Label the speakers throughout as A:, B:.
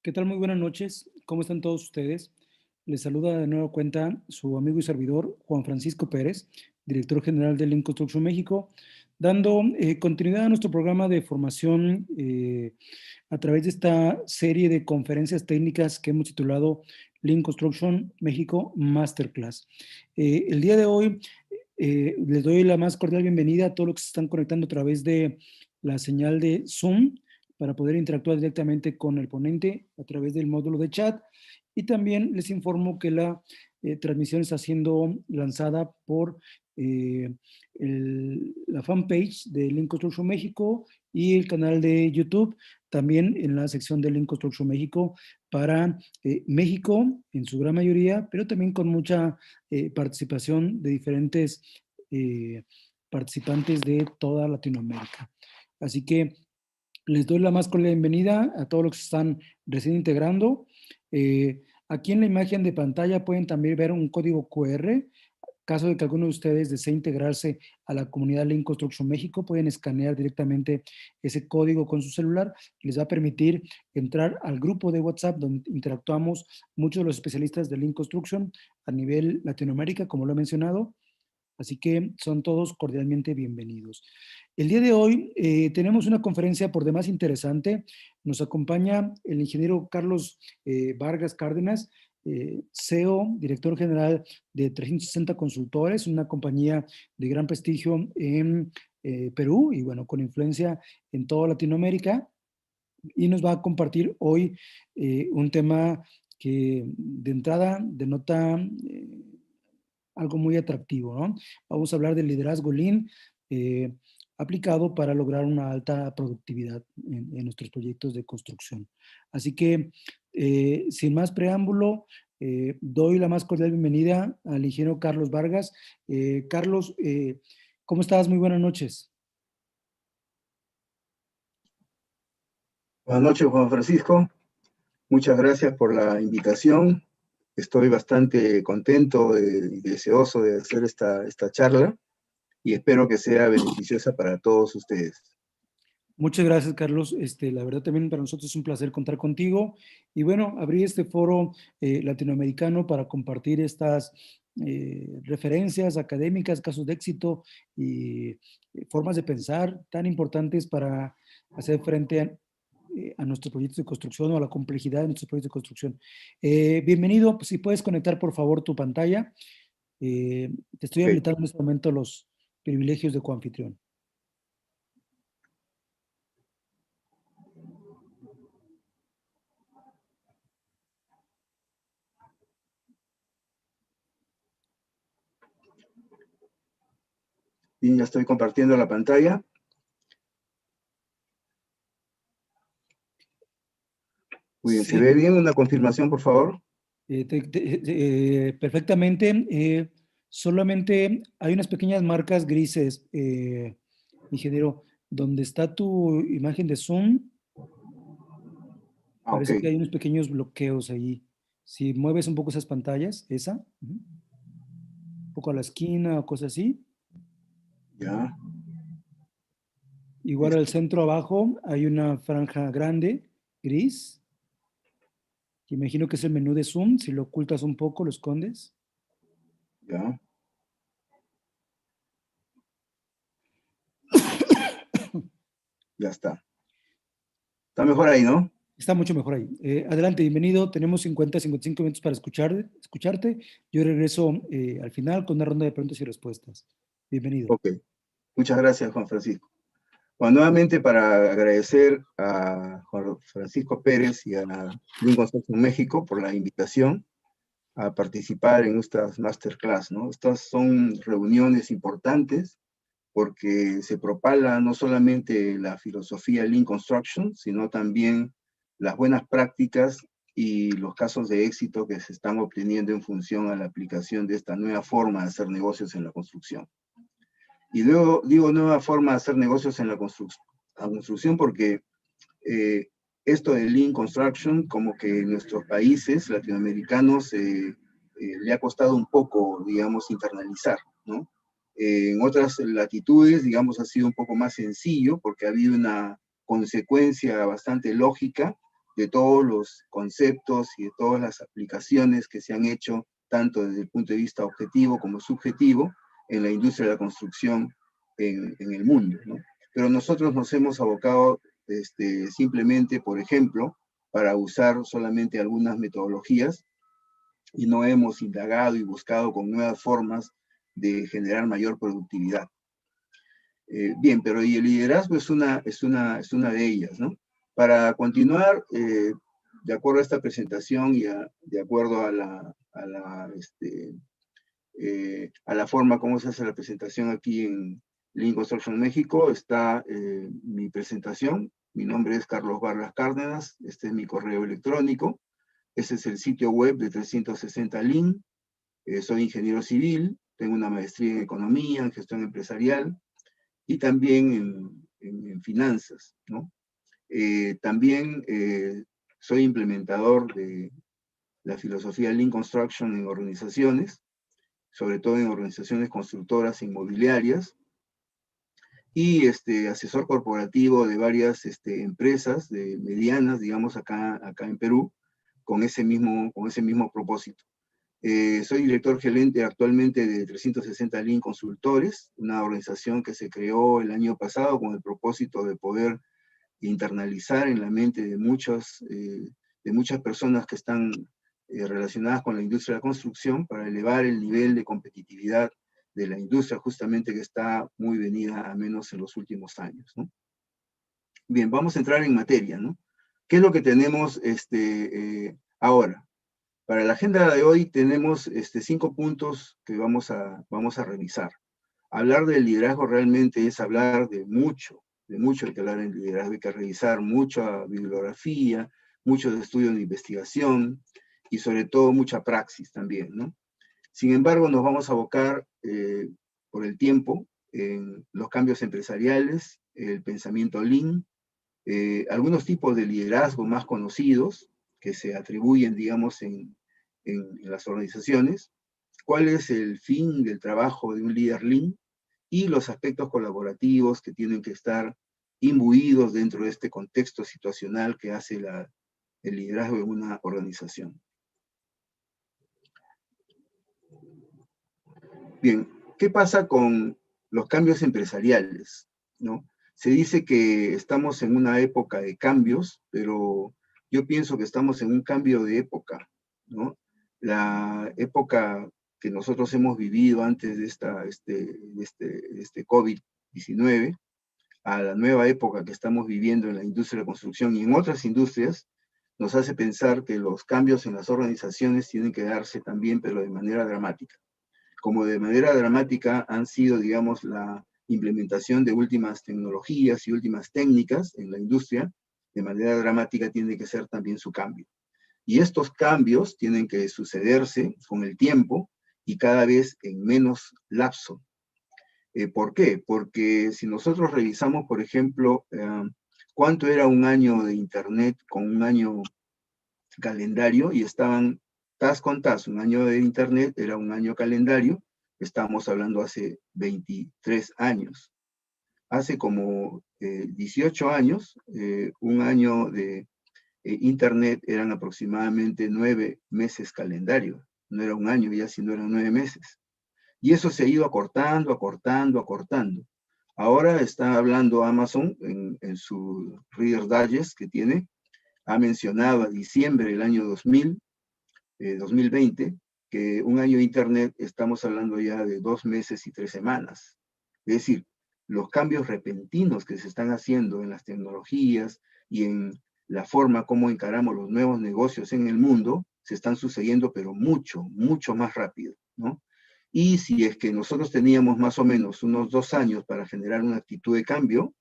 A: ¿Qué tal? Muy buenas noches. ¿Cómo están todos ustedes? Les saluda de nueva cuenta su amigo y servidor Juan Francisco Pérez, director general de Lean Construction México, dando continuidad a nuestro programa de formación a través de esta serie de conferencias técnicas que hemos titulado Lean Construction México Masterclass. El día de hoy les doy la más cordial bienvenida a todos los que se están conectando a través de la señal de Zoom para poder interactuar directamente con el ponente a través del módulo de chat. Y también les informo que la transmisión está siendo lanzada por la fanpage de Lean Construction México y el canal de YouTube, también en la sección de Lean Construction México para México en su gran mayoría, pero también con mucha participación de diferentes participantes de toda Latinoamérica. Así que les doy la más cordial bienvenida a todos los que se están recién integrando. Aquí en la imagen de pantalla pueden también ver un código QR. Caso de que alguno de ustedes desee integrarse a la comunidad Lean Construction México, pueden escanear directamente ese código con su celular. Les va a permitir entrar al grupo de WhatsApp donde interactuamos muchos de los especialistas de Lean Construction a nivel Latinoamérica, como lo he mencionado. Así que son todos cordialmente bienvenidos. El día de hoy tenemos una conferencia por demás interesante. Nos acompaña el ingeniero Carlos Vargas Cárdenas, CEO, director general de 360 Consultores, una compañía de gran prestigio en Perú y bueno, con influencia en toda Latinoamérica. Y nos va a compartir hoy un tema que de entrada denota algo muy atractivo, ¿no? Vamos a hablar del liderazgo Lean aplicado para lograr una alta productividad en nuestros proyectos de construcción. Así que, sin más preámbulo, doy la más cordial bienvenida al ingeniero Carlos Vargas. Carlos, ¿cómo estás? Muy buenas noches.
B: Buenas noches, Juan Francisco. Muchas gracias por la invitación. Estoy bastante contento y deseoso de hacer esta charla y espero que sea beneficiosa para todos ustedes.
A: Muchas gracias, Carlos. La verdad también para nosotros es un placer contar contigo. Y bueno, abrí este foro latinoamericano para compartir estas referencias académicas, casos de éxito y formas de pensar tan importantes para hacer frente a nuestros proyectos de construcción o a la complejidad de nuestros proyectos de construcción. Bienvenido, pues, si puedes conectar por favor tu pantalla. Te estoy habilitando en este momento los privilegios de coanfitrión.
B: Y ya estoy compartiendo la pantalla. Muy bien, ¿se ve bien? Una confirmación, por favor.
A: Perfectamente. Solamente hay unas pequeñas marcas grises, ingeniero, donde está tu imagen de Zoom. Parece que hay unos pequeños bloqueos ahí. Si mueves un poco esas pantallas, un poco a la esquina o cosas así.
B: Ya.
A: Igual al centro abajo hay una franja grande, gris. Que imagino que es el menú de Zoom. Si lo ocultas un poco, lo escondes.
B: Ya. Ya está. Está mejor ahí, ¿no?
A: Está mucho mejor ahí. Adelante, bienvenido. Tenemos 55 minutos para escucharte. Yo regreso al final con una ronda de preguntas y respuestas. Bienvenido.
B: Ok. Muchas gracias, Juan Francisco. Bueno, nuevamente para agradecer a Juan Francisco Pérez y a Lean Construction México por la invitación a participar en estas masterclass, ¿no? Estas son reuniones importantes porque se propala no solamente la filosofía Lean Construction, sino también las buenas prácticas y los casos de éxito que se están obteniendo en función a la aplicación de esta nueva forma de hacer negocios en la construcción. Y luego digo nueva forma de hacer negocios en la construcción porque esto de Lean Construction, como que en nuestros países latinoamericanos le ha costado un poco, digamos, internalizar, ¿no? En otras latitudes, digamos, ha sido un poco más sencillo porque ha habido una consecuencia bastante lógica de todos los conceptos y de todas las aplicaciones que se han hecho, tanto desde el punto de vista objetivo como subjetivo, en la industria de la construcción en el mundo, ¿no? Pero nosotros nos hemos abocado simplemente, por ejemplo, para usar solamente algunas metodologías y no hemos indagado y buscado con nuevas formas de generar mayor productividad. Bien, pero y el liderazgo es una de ellas, ¿no? Para continuar, de acuerdo a esta presentación y de acuerdo a la forma como se hace la presentación aquí en Lean Construction México, está mi presentación. Mi nombre es Carlos Vargas Cárdenas, este es mi correo electrónico, este es el sitio web de 360 Lean, soy ingeniero civil, tengo una maestría en economía, en gestión empresarial y también en finanzas, ¿no? También soy implementador de la filosofía Lean Construction en organizaciones, sobre todo en organizaciones constructoras inmobiliarias, y asesor corporativo de varias empresas medianas, digamos, acá en Perú, con ese mismo propósito. Soy director gerente actualmente de 360 Lean Consultores, una organización que se creó el año pasado con el propósito de poder internalizar en la mente de muchas personas que están relacionadas con la industria de la construcción para elevar el nivel de competitividad de la industria, justamente que está muy venida a menos en los últimos años, ¿no? Bien, vamos a entrar en materia, ¿no? ¿Qué es lo que tenemos ahora? Para la agenda de hoy tenemos 5 puntos que vamos a revisar. Hablar del liderazgo realmente es hablar de mucho hay que hablar en liderazgo, hay que revisar mucha bibliografía, muchos estudios de investigación y sobre todo mucha praxis también, ¿no? Sin embargo, nos vamos a abocar por el tiempo en los cambios empresariales, el pensamiento Lean, algunos tipos de liderazgo más conocidos que se atribuyen, digamos, en las organizaciones, cuál es el fin del trabajo de un líder Lean y los aspectos colaborativos que tienen que estar imbuidos dentro de este contexto situacional que hace el liderazgo de una organización. Bien, ¿qué pasa con los cambios empresariales, ¿no? Se dice que estamos en una época de cambios, pero yo pienso que estamos en un cambio de época, ¿no? La época que nosotros hemos vivido antes de este COVID-19, a la nueva época que estamos viviendo en la industria de la construcción y en otras industrias, nos hace pensar que los cambios en las organizaciones tienen que darse también, pero de manera dramática. Como de manera dramática han sido, digamos, la implementación de últimas tecnologías y últimas técnicas en la industria, de manera dramática tiene que ser también su cambio. Y estos cambios tienen que sucederse con el tiempo y cada vez en menos lapso. ¿Por qué? Porque si nosotros revisamos, por ejemplo, cuánto era un año de Internet con un año calendario y estaban tas con tas, un año de Internet era un año calendario, estamos hablando hace 23 años. Hace como 18 años, un año de Internet eran aproximadamente 9 meses calendario, no era un año ya, sino eran 9 meses. Y eso se ha ido acortando, acortando, acortando. Ahora está hablando Amazon en su Reader's Digest que tiene, ha mencionado a diciembre del año 2020, que un año de Internet estamos hablando ya de 2 meses y 3 semanas. Es decir, los cambios repentinos que se están haciendo en las tecnologías y en la forma como encaramos los nuevos negocios en el mundo, se están sucediendo, pero mucho, mucho más rápido, ¿no? Y si es que nosotros teníamos más o menos unos 2 años para generar una actitud de cambio,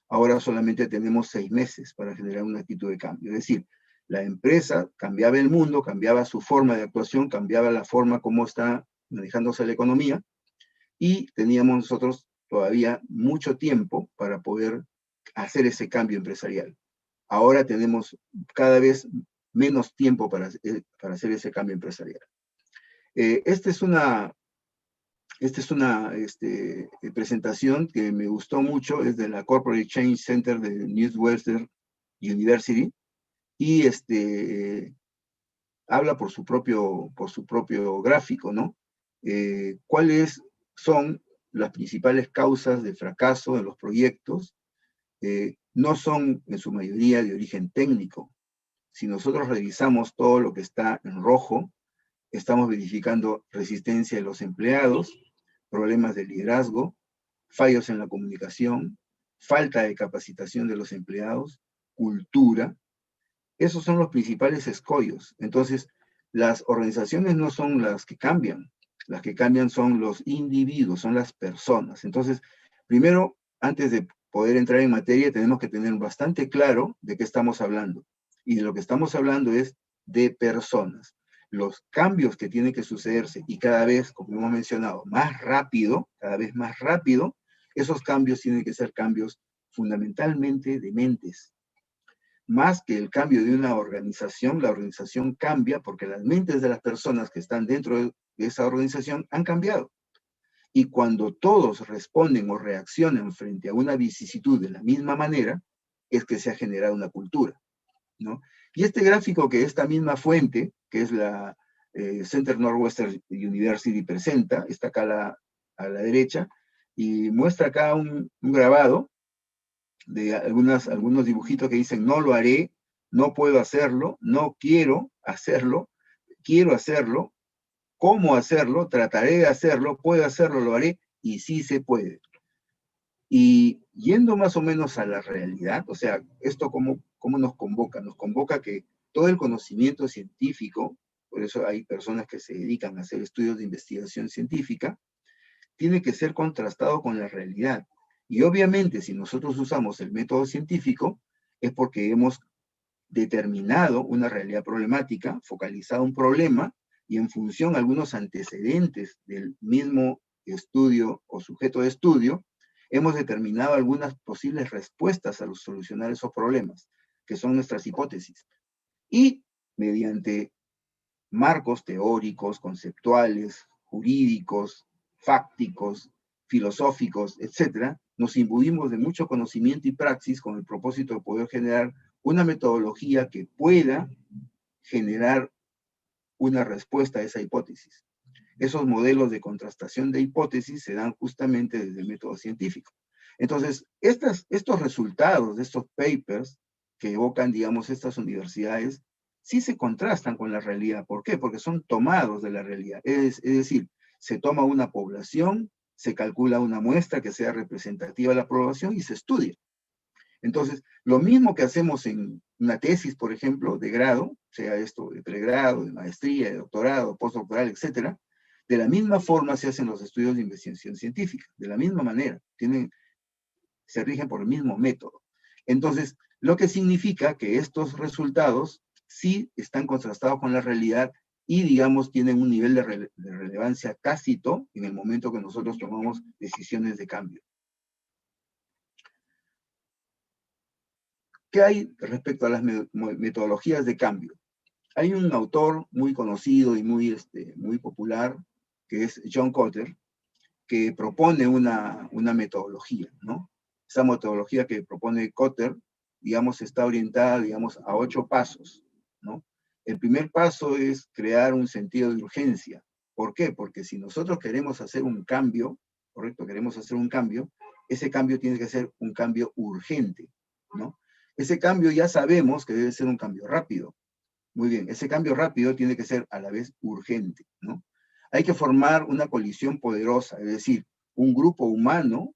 B: ahora solamente tenemos 6 meses para generar una actitud de cambio. Es decir, la empresa cambiaba el mundo, cambiaba su forma de actuación, cambiaba la forma como está manejándose la economía, y teníamos nosotros todavía mucho tiempo para poder hacer ese cambio empresarial. Ahora tenemos cada vez menos tiempo para hacer ese cambio empresarial. Esta es una presentación que me gustó mucho, es de la Corporate Change Center de Northwestern University, y habla por su propio gráfico, ¿no? ¿Cuáles son las principales causas de fracaso en los proyectos? No son en su mayoría de origen técnico. Si nosotros revisamos todo lo que está en rojo, estamos verificando resistencia de los empleados, problemas de liderazgo, fallos en la comunicación, falta de capacitación de los empleados, cultura. Esos son los principales escollos. Entonces, las organizaciones no son las que cambian son los individuos, son las personas. Entonces, primero, antes de poder entrar en materia, tenemos que tener bastante claro de qué estamos hablando. Y de lo que estamos hablando es de personas. Los cambios que tienen que sucederse, y cada vez, como hemos mencionado, más rápido, cada vez más rápido, esos cambios tienen que ser cambios fundamentalmente de mentes. Más que el cambio de una organización, la organización cambia porque las mentes de las personas que están dentro de esa organización han cambiado. Y cuando todos responden o reaccionan frente a una vicisitud de la misma manera, es que se ha generado una cultura, ¿no? Y este gráfico que esta misma fuente, que es la Center Northwestern University presenta, está acá a la derecha, y muestra acá un grabado de algunos dibujitos que dicen no lo haré, no puedo hacerlo, no quiero hacerlo, quiero hacerlo, cómo hacerlo, trataré de hacerlo, puedo hacerlo, lo haré, y sí se puede. Y yendo más o menos a la realidad, o sea, esto cómo nos convoca que todo el conocimiento científico, por eso hay personas que se dedican a hacer estudios de investigación científica, tiene que ser contrastado con la realidad. Y obviamente, si nosotros usamos el método científico, es porque hemos determinado una realidad problemática, focalizado un problema, y en función de algunos antecedentes del mismo estudio o sujeto de estudio, hemos determinado algunas posibles respuestas a solucionar esos problemas, que son nuestras hipótesis. Y mediante marcos teóricos, conceptuales, jurídicos, fácticos, filosóficos, etcétera, nos imbuimos de mucho conocimiento y praxis con el propósito de poder generar una metodología que pueda generar una respuesta a esa hipótesis. Esos modelos de contrastación de hipótesis se dan justamente desde el método científico. Entonces, estos resultados de estos papers que evocan, digamos, estas universidades, sí se contrastan con la realidad. ¿Por qué? Porque son tomados de la realidad. Es decir, se toma una población, se calcula una muestra que sea representativa de la población y se estudia. Entonces, lo mismo que hacemos en una tesis, por ejemplo, de grado, sea esto de pregrado, de maestría, de doctorado, postdoctoral, etcétera, de la misma forma se hacen los estudios de investigación científica, de la misma manera, se rigen por el mismo método. Entonces, lo que significa que estos resultados sí están contrastados con la realidad y, digamos, tienen un nivel de relevancia tácito en el momento que nosotros tomamos decisiones de cambio. ¿Qué hay respecto a las metodologías de cambio? Hay un autor muy conocido y muy popular, que es John Kotter, que propone una metodología, ¿no? Esa metodología que propone Kotter, digamos, está orientada, digamos, a 8 pasos, ¿no? El primer paso es crear un sentido de urgencia. ¿Por qué? Porque si nosotros queremos hacer un cambio, ¿correcto? Queremos hacer un cambio, ese cambio tiene que ser un cambio urgente, ¿no? Ese cambio ya sabemos que debe ser un cambio rápido. Muy bien, ese cambio rápido tiene que ser a la vez urgente, ¿no? Hay que formar una coalición poderosa, es decir, un grupo humano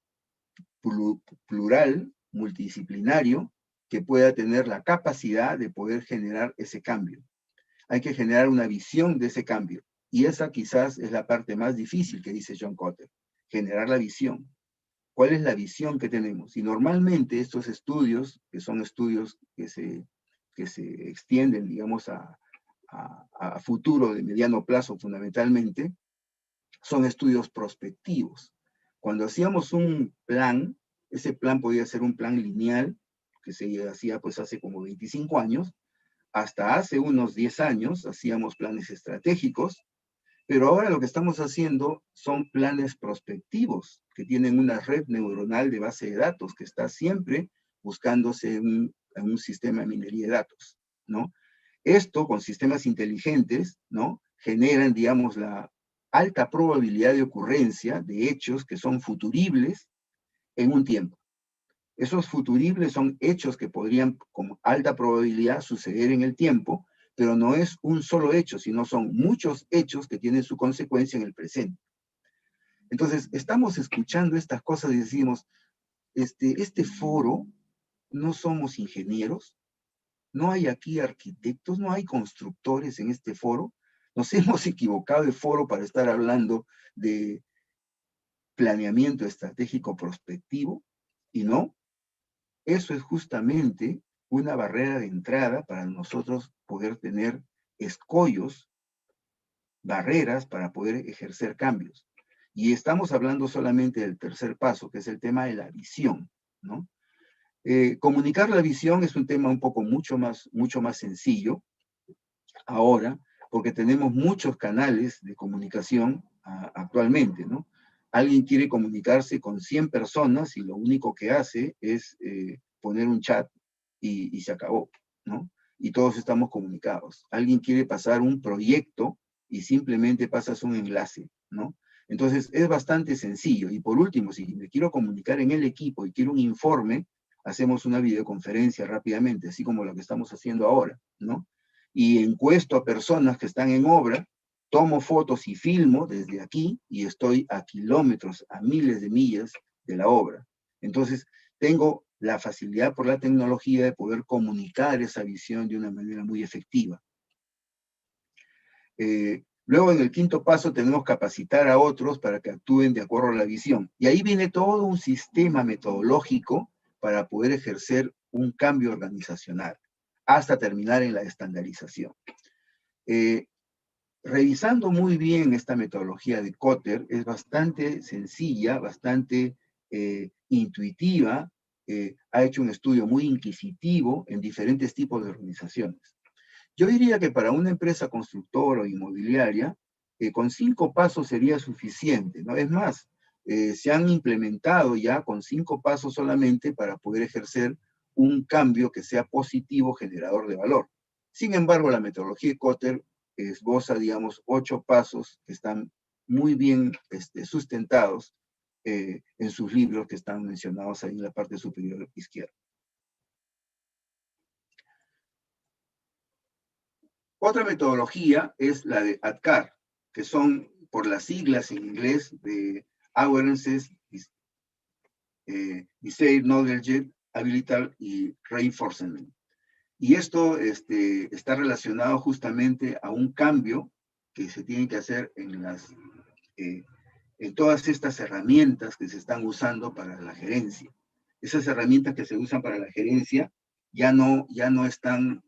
B: plural, multidisciplinario, que pueda tener la capacidad de poder generar ese cambio. Hay que generar una visión de ese cambio. Y esa quizás es la parte más difícil que dice John Kotter, generar la visión. ¿Cuál es la visión que tenemos? Y normalmente estos estudios, que son estudios que se extienden, digamos, a futuro de mediano plazo fundamentalmente, son estudios prospectivos. Cuando hacíamos un plan, ese plan podía ser un plan lineal, que se hacía pues hace como 25 años, hasta hace unos 10 años hacíamos planes estratégicos, pero ahora lo que estamos haciendo son planes prospectivos, que tienen una red neuronal de base de datos que está siempre buscándose en un sistema de minería de datos. ¿no? Esto, con sistemas inteligentes, ¿no? Generan, digamos, la alta probabilidad de ocurrencia de hechos que son futuribles en un tiempo. Esos futuribles son hechos que podrían con alta probabilidad suceder en el tiempo, pero no es un solo hecho, sino son muchos hechos que tienen su consecuencia en el presente. Entonces, estamos escuchando estas cosas y decimos, este foro, no somos ingenieros, no hay aquí arquitectos, no hay constructores en este foro, nos hemos equivocado de foro para estar hablando de planeamiento estratégico prospectivo, y no, eso es justamente una barrera de entrada para nosotros poder tener escollos, barreras para poder ejercer cambios. Y estamos hablando solamente del tercer paso, que es el tema de la visión, ¿no? Comunicar la visión es un tema un poco mucho más sencillo ahora, porque tenemos muchos canales de comunicación actualmente, ¿no? Alguien quiere comunicarse con 100 personas y lo único que hace es poner un chat y se acabó, ¿no? Y todos estamos comunicados. Alguien quiere pasar un proyecto y simplemente pasas un enlace, ¿no? Entonces es bastante sencillo. Y por último, si me quiero comunicar en el equipo y quiero un informe, hacemos una videoconferencia rápidamente, así como lo que estamos haciendo ahora, ¿no? Y encuesto a personas que están en obra, tomo fotos y filmo desde aquí y estoy a kilómetros, a miles de millas de la obra. Entonces, tengo la facilidad por la tecnología de poder comunicar esa visión de una manera muy efectiva. Luego, en el quinto paso, tenemos que capacitar a otros para que actúen de acuerdo a la visión. Y ahí viene todo un sistema metodológico para poder ejercer un cambio organizacional, hasta terminar en la estandarización. Revisando muy bien esta metodología de Kotter, es bastante sencilla, bastante intuitiva, ha hecho un estudio muy inquisitivo en diferentes tipos de organizaciones. Yo diría que para una empresa constructora o inmobiliaria, con 5 pasos sería suficiente, ¿no? Es más, se han implementado ya con 5 pasos solamente para poder ejercer un cambio que sea positivo, generador de valor. Sin embargo, la metodología de Kotter esboza, digamos, 8 pasos que están muy bien sustentados en sus libros que están mencionados ahí en la parte superior izquierda. Otra metodología es la de ADKAR, que son por las siglas en inglés de Awareness, Desire, Knowledge, Ability y Reinforcement. Y esto está relacionado justamente a un cambio que se tiene que hacer en todas estas herramientas que se están usando para la gerencia. Esas herramientas que se usan para la gerencia ya no están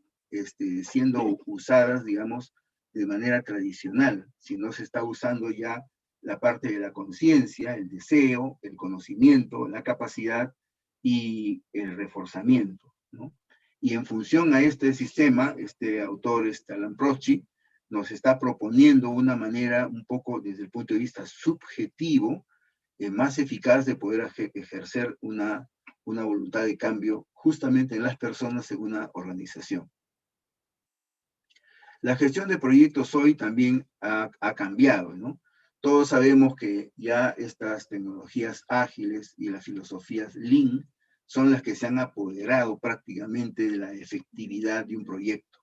B: siendo usadas, digamos, de manera tradicional, sino se está usando ya la parte de la conciencia, el deseo, el conocimiento, la capacidad y el reforzamiento, ¿no? Y en función a este sistema, este autor, Alan Proschi, nos está proponiendo una manera un poco desde el punto de vista subjetivo, más eficaz de poder ejercer una voluntad de cambio justamente en las personas en una organización. La gestión de proyectos hoy también ha cambiado, ¿no? Todos sabemos que ya estas tecnologías ágiles y las filosofías Lean son las que se han apoderado prácticamente de la efectividad de un proyecto.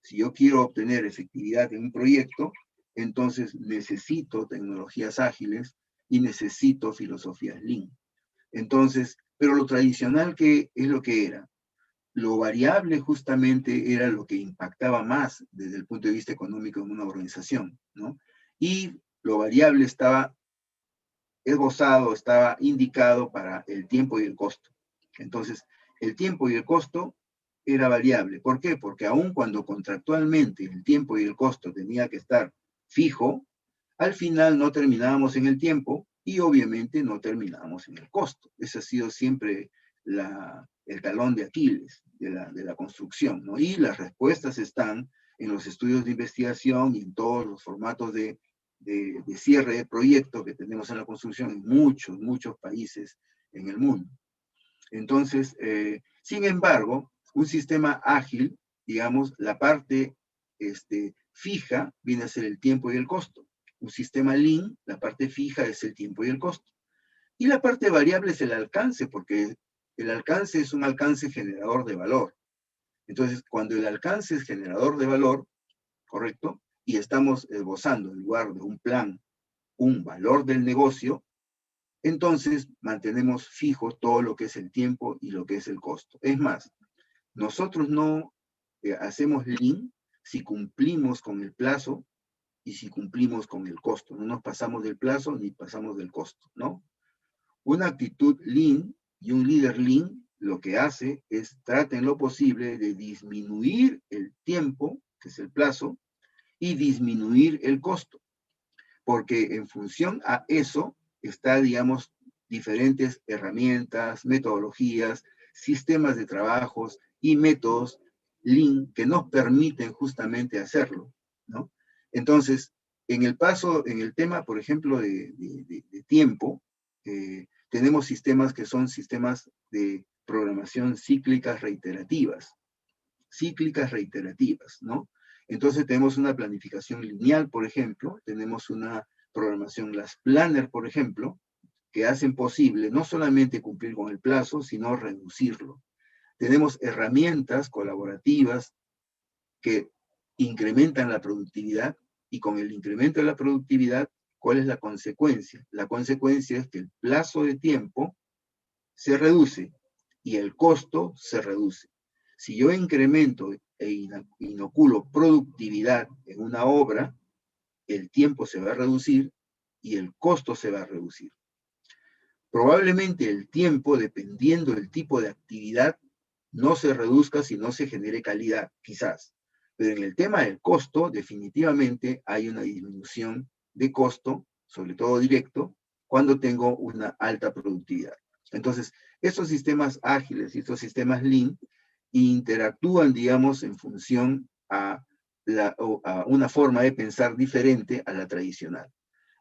B: Si yo quiero obtener efectividad en un proyecto, entonces necesito tecnologías ágiles y necesito filosofías Lean. Entonces, pero lo tradicional que es lo que era. Lo variable justamente era lo que impactaba más desde el punto de vista económico en una organización, ¿no? Y lo variable estaba esbozado, estaba indicado para el tiempo y el costo. Entonces, el tiempo y el costo era variable. ¿Por qué? Porque aun cuando contractualmente el tiempo y el costo tenía que estar fijo, al final no terminábamos en el tiempo y obviamente no terminábamos en el costo. Ese ha sido siempre el talón de Aquiles de la construcción, ¿no? Y las respuestas están en los estudios de investigación y en todos los formatos de cierre de proyecto que tenemos en la construcción en muchos países en el mundo. Entonces, sin embargo, un sistema ágil digamos, la parte fija viene a ser el tiempo y el costo. Un sistema Lean, la parte fija es el tiempo y el costo. Y la parte variable es el alcance, porque el alcance es un alcance generador de valor. Entonces, cuando el alcance es generador de valor, ¿correcto? Y estamos esbozando en lugar de un plan, un valor del negocio, entonces mantenemos fijo todo lo que es el tiempo y lo que es el costo. Es más, nosotros no hacemos Lean si cumplimos con el plazo y si cumplimos con el costo. No nos pasamos del plazo ni pasamos del costo, ¿no? Una actitud Lean y un líder Lean lo que hace es trata en lo posible de disminuir el tiempo, que es el plazo, y disminuir el costo. Porque en función a eso está, digamos, diferentes herramientas, metodologías, sistemas de trabajos y métodos Lean que nos permiten justamente hacerlo, ¿no? Entonces, en el tema, por ejemplo, de tiempo, tenemos sistemas que son sistemas de programación cíclicas reiterativas, ¿no? Entonces tenemos una planificación lineal, por ejemplo, tenemos una programación, las planner, por ejemplo, que hacen posible no solamente cumplir con el plazo, sino reducirlo. Tenemos herramientas colaborativas que incrementan la productividad y con el incremento de la productividad, ¿cuál es la consecuencia? La consecuencia es que el plazo de tiempo se reduce y el costo se reduce. Si yo incremento e inoculo productividad en una obra, el tiempo se va a reducir y el costo se va a reducir. Probablemente el tiempo, dependiendo del tipo de actividad, no se reduzca si no se genere calidad, quizás. Pero en el tema del costo, definitivamente hay una disminución de costo, sobre todo directo, cuando tengo una alta productividad. Entonces, estos sistemas ágiles y estos sistemas Lean interactúan, digamos, en función a una forma de pensar diferente a la tradicional.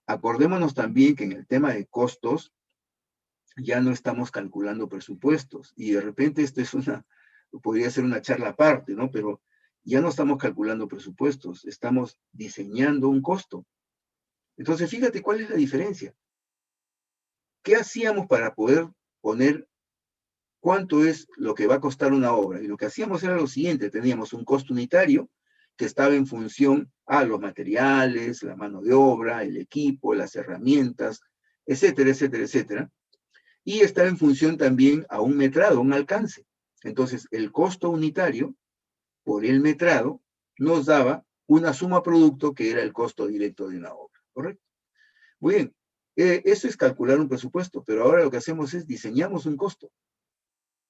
B: Acordémonos también que en el tema de costos ya no estamos calculando presupuestos y de repente esto es podría ser una charla aparte, ¿no? Pero ya no estamos calculando presupuestos, estamos diseñando un costo. Entonces, fíjate cuál es la diferencia. ¿Qué hacíamos para poder poner cuánto es lo que va a costar una obra? Y lo que hacíamos era lo siguiente, teníamos un costo unitario que estaba en función a los materiales, la mano de obra, el equipo, las herramientas, etcétera, etcétera, etcétera. Y estaba en función también a un metrado, un alcance. Entonces, el costo unitario por el metrado nos daba una suma producto que era el costo directo de una obra, ¿correcto? Muy bien, eso es calcular un presupuesto, pero ahora lo que hacemos es diseñamos un costo.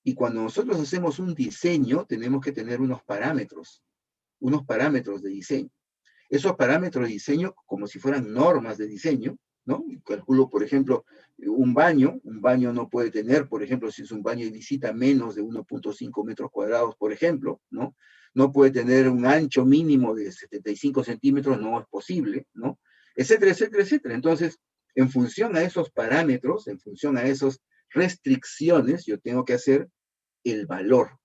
B: Y cuando nosotros hacemos un diseño, tenemos que tener unos parámetros de diseño. Esos parámetros de diseño, como si fueran normas de diseño, ¿no? Calculo, por ejemplo, un baño no puede tener, por ejemplo, si es un baño de visita, menos de 1.5 metros cuadrados, por ejemplo, ¿no? No puede tener un ancho mínimo de 75 centímetros, no es posible, ¿no? Etcétera, etcétera, etcétera. Entonces, en función a esos parámetros, en función a esas restricciones, yo tengo que hacer el valor.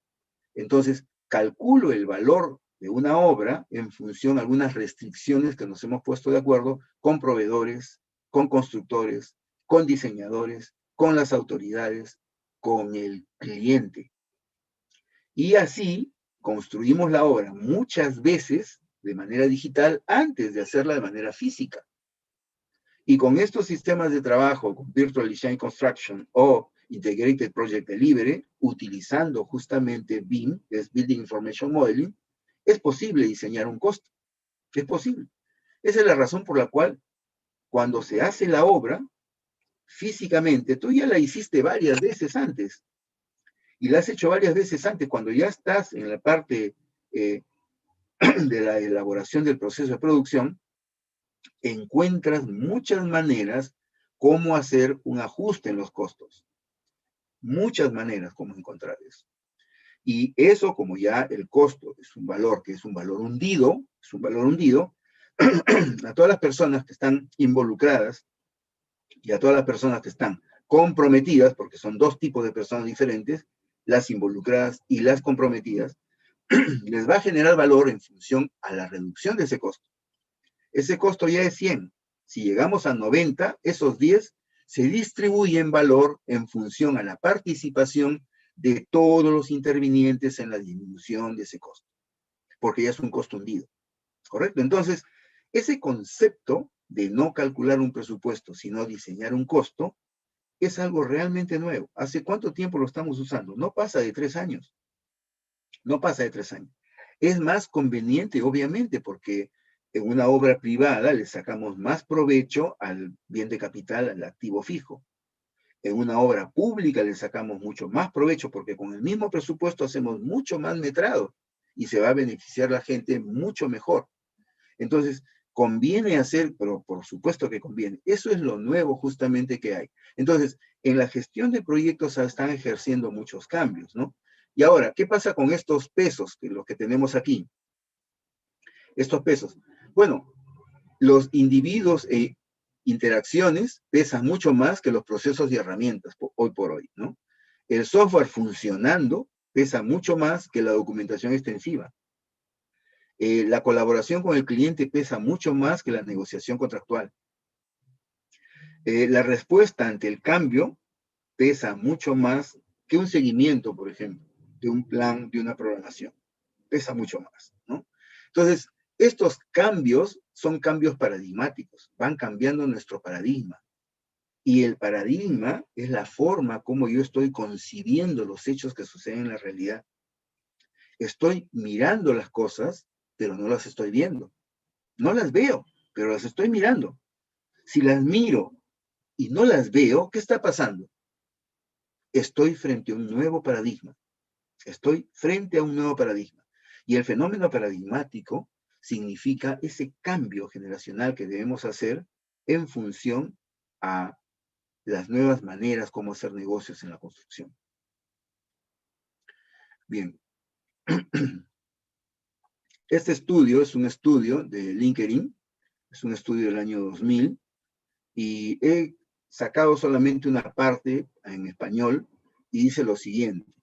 B: Entonces, calculo el valor de una obra en función a algunas restricciones que nos hemos puesto de acuerdo con proveedores, con constructores, con diseñadores, con las autoridades, con el cliente. Y así construimos la obra muchas veces de manera digital antes de hacerla de manera física. Y con estos sistemas de trabajo, con Virtual Design Construction o Integrated Project Delivery, utilizando justamente BIM, que es Building Information Modeling, es posible diseñar un costo. Es posible. Esa es la razón por la cual cuando se hace la obra, físicamente, tú ya la hiciste varias veces antes. Y la has hecho varias veces antes, cuando ya estás en la parte de la elaboración del proceso de producción, encuentras muchas maneras cómo hacer un ajuste en los costos. Muchas maneras cómo encontrar eso. Y eso, como ya el costo es un valor que es un valor hundido, a todas las personas que están involucradas y a todas las personas que están comprometidas, porque son dos tipos de personas diferentes, las involucradas y las comprometidas, les va a generar valor en función a la reducción de ese costo. Ese costo ya es 100. Si llegamos a 90, esos 10 se distribuyen valor en función a la participación de todos los intervinientes en la disminución de ese costo, porque ya es un costo hundido, ¿correcto? Entonces, ese concepto de no calcular un presupuesto, sino diseñar un costo, es algo realmente nuevo. ¿Hace cuánto tiempo lo estamos usando? No pasa de 3 años. No pasa de 3 años. Es más conveniente, obviamente, porque en una obra privada le sacamos más provecho al bien de capital, al activo fijo. En una obra pública le sacamos mucho más provecho porque con el mismo presupuesto hacemos mucho más metrado y se va a beneficiar la gente mucho mejor. Entonces, conviene hacer, pero por supuesto que conviene. Eso es lo nuevo justamente que hay. Entonces, en la gestión de proyectos se están ejerciendo muchos cambios, ¿no? Y ahora, ¿qué pasa con estos pesos, que los que tenemos aquí? Estos pesos. Bueno, los individuos e interacciones pesan mucho más que los procesos y herramientas hoy por hoy, ¿no? El software funcionando pesa mucho más que la documentación extensiva. La colaboración con el cliente pesa mucho más que la negociación contractual. La respuesta ante el cambio pesa mucho más que un seguimiento, por ejemplo, de un plan, de una programación. Pesa mucho más, ¿no? Entonces, estos cambios son cambios paradigmáticos, van cambiando nuestro paradigma. Y el paradigma es la forma como yo estoy concibiendo los hechos que suceden en la realidad. Estoy mirando las cosas, pero no las estoy viendo. No las veo, pero las estoy mirando. Si las miro y no las veo, ¿qué está pasando? Estoy frente a un nuevo paradigma. Estoy frente a un nuevo paradigma. Y el fenómeno paradigmático significa ese cambio generacional que debemos hacer en función a las nuevas maneras como hacer negocios en la construcción. Bien. Este estudio es un estudio de LinkedIn, es un estudio del año 2000, y he sacado solamente una parte en español y dice lo siguiente.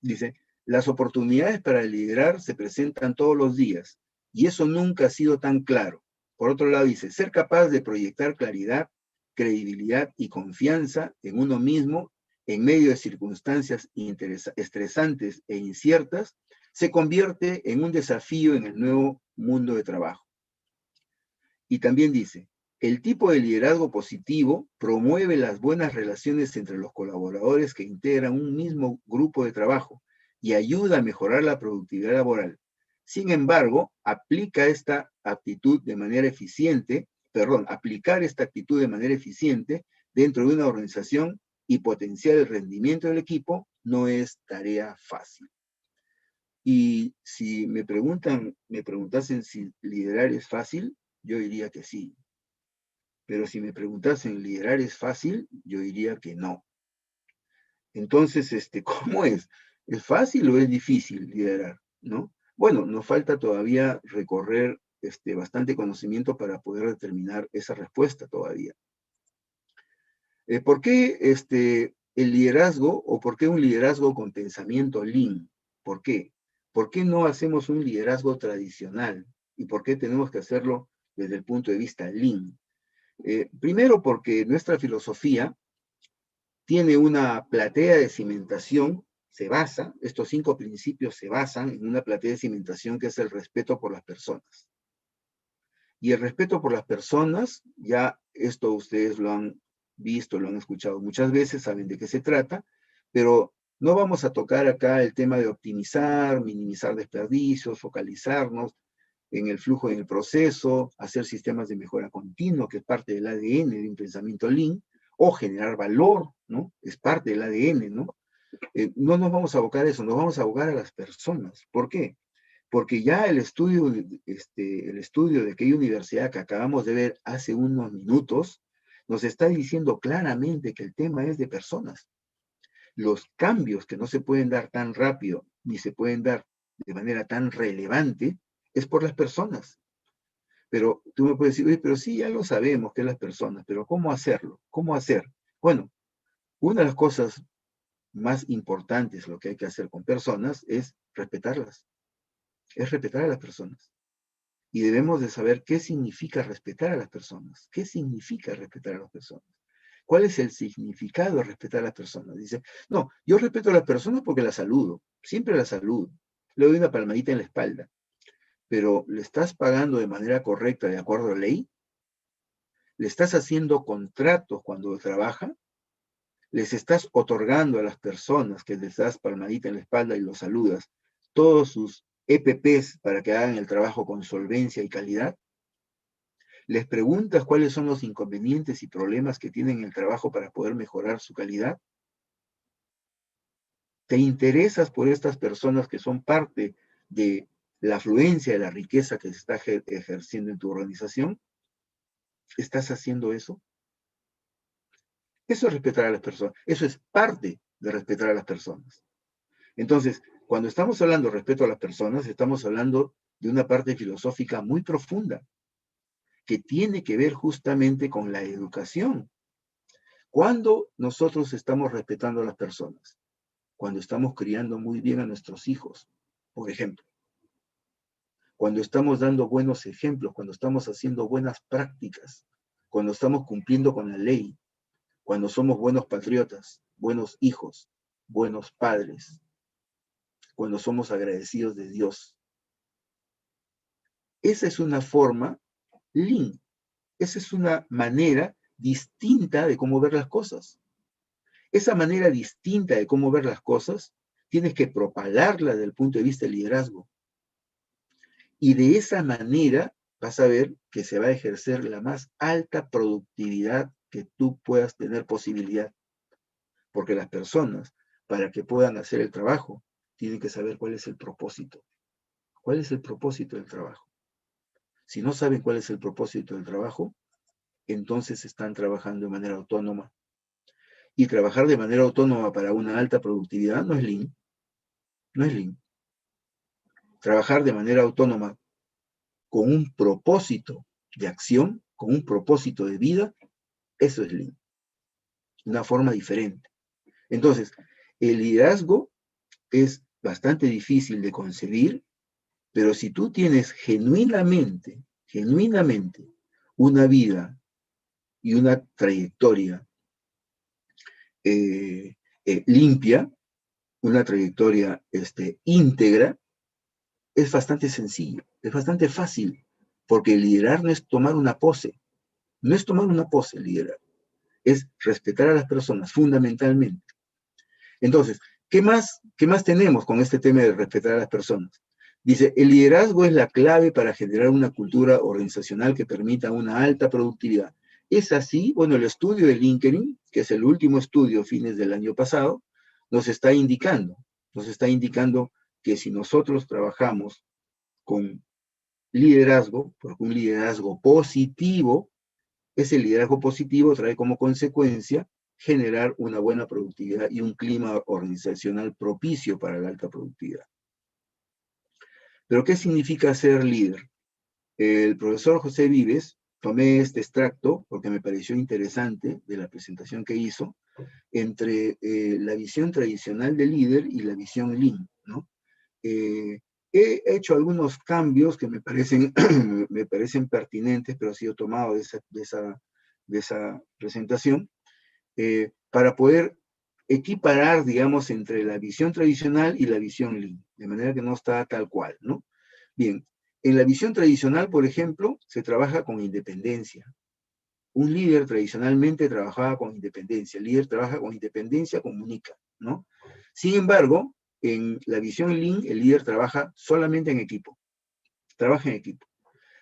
B: Dice, las oportunidades para liderar se presentan todos los días y eso nunca ha sido tan claro. Por otro lado dice, ser capaz de proyectar claridad, credibilidad y confianza en uno mismo en medio de circunstancias estresantes e inciertas se convierte en un desafío en el nuevo mundo de trabajo. Y también dice, el tipo de liderazgo positivo promueve las buenas relaciones entre los colaboradores que integran un mismo grupo de trabajo y ayuda a mejorar la productividad laboral. Sin embargo, aplicar esta actitud de manera eficiente dentro de una organización y potenciar el rendimiento del equipo no es tarea fácil. Y si me preguntasen si liderar es fácil, yo diría que sí. Pero si me preguntasen, ¿liderar es fácil? Yo diría que no. Entonces, ¿cómo es? ¿Es fácil o es difícil liderar? ¿No? Bueno, nos falta todavía recorrer bastante conocimiento para poder determinar esa respuesta todavía. ¿Por qué el liderazgo o por qué un liderazgo con pensamiento Lean? ¿Por qué? ¿Por qué no hacemos un liderazgo tradicional? ¿Y por qué tenemos que hacerlo desde el punto de vista Lean? Primero porque nuestra filosofía tiene una platea de cimentación, estos 5 principios se basan en una platea de cimentación que es el respeto por las personas. Y el respeto por las personas, ya esto ustedes lo han visto, lo han escuchado muchas veces, saben de qué se trata, pero no vamos a tocar acá el tema de optimizar, minimizar desperdicios, focalizarnos en el flujo, en el proceso, hacer sistemas de mejora continua, que es parte del ADN de un pensamiento Lean, o generar valor, ¿no? Es parte del ADN, ¿no? No nos vamos a abocar a eso, nos vamos a abocar a las personas. ¿Por qué? Porque ya el estudio de aquella universidad que acabamos de ver hace unos minutos, nos está diciendo claramente que el tema es de personas. Los cambios que no se pueden dar tan rápido, ni se pueden dar de manera tan relevante, es por las personas. Pero tú me puedes decir, oye, pero sí, ya lo sabemos que es las personas, pero ¿cómo hacerlo? ¿Cómo hacer? Bueno, una de las cosas más importantes, lo que hay que hacer con personas, es respetarlas. es respetar a las personas. Y debemos de saber qué significa respetar a las personas. ¿Qué significa respetar a las personas? ¿Cuál es el significado de respetar a las personas? Dice, no, yo respeto a las personas porque las saludo, siempre las saludo. Le doy una palmadita en la espalda. Pero ¿le estás pagando de manera correcta, de acuerdo a la ley? ¿Le estás haciendo contratos cuando trabaja? ¿Les estás otorgando a las personas que les das palmadita en la espalda y los saludas todos sus EPPs para que hagan el trabajo con solvencia y calidad? ¿Les preguntas cuáles son los inconvenientes y problemas que tienen en el trabajo para poder mejorar su calidad? ¿Te interesas por estas personas que son parte de la afluencia de la riqueza que se está ejerciendo en tu organización? ¿Estás haciendo eso? Eso es respetar a las personas. Eso es parte de respetar a las personas. Entonces, cuando estamos hablando de respeto a las personas, estamos hablando de una parte filosófica muy profunda que tiene que ver justamente con la educación. ¿Cuándo nosotros estamos respetando a las personas? Cuando estamos criando muy bien a nuestros hijos, por ejemplo. Cuando estamos dando buenos ejemplos, cuando estamos haciendo buenas prácticas, cuando estamos cumpliendo con la ley, cuando somos buenos patriotas, buenos hijos, buenos padres, cuando somos agradecidos de Dios. Esa es una forma lean. Esa es una manera distinta de cómo ver las cosas. Esa manera distinta de cómo ver las cosas, tienes que propalarla desde el punto de vista del liderazgo. Y de esa manera vas a ver que se va a ejercer la más alta productividad que tú puedas tener posibilidad. Porque las personas, para que puedan hacer el trabajo, tienen que saber cuál es el propósito. ¿Cuál es el propósito del trabajo? Si no saben cuál es el propósito del trabajo, entonces están trabajando de manera autónoma. Y trabajar de manera autónoma para una alta productividad no es lean. No es lean. Trabajar de manera autónoma con un propósito de acción, con un propósito de vida, eso es lean. Una forma diferente. Entonces, el liderazgo es bastante difícil de concebir, pero si tú tienes genuinamente una vida y una trayectoria limpia, una trayectoria íntegra, es bastante sencillo, es bastante fácil, porque liderar no es tomar una pose, no es tomar una pose liderar, es respetar a las personas fundamentalmente. Entonces, ¿qué más tenemos con este tema de respetar a las personas? Dice, el liderazgo es la clave para generar una cultura organizacional que permita una alta productividad. Es así, bueno, el estudio de LinkedIn, que es el último estudio fines del año pasado, nos está indicando que si nosotros trabajamos con liderazgo, porque un liderazgo positivo, ese liderazgo positivo trae como consecuencia generar una buena productividad y un clima organizacional propicio para la alta productividad. Pero, ¿qué significa ser líder? El profesor José Vives, tomé este extracto porque me pareció interesante de la presentación que hizo, entre la visión tradicional del líder y la visión lean, ¿no? He hecho algunos cambios que me parecen, me parecen pertinentes, pero ha sido tomado de esa presentación, para poder equiparar, digamos, entre la visión tradicional y la visión lean, de manera que no está tal cual, ¿no? Bien, en la visión tradicional, por ejemplo, se trabaja con independencia. Un líder tradicionalmente trabajaba con independencia. El líder trabaja con independencia, comunica, ¿no? Sin embargo, en la visión lean, el líder trabaja solamente en equipo. Trabaja en equipo.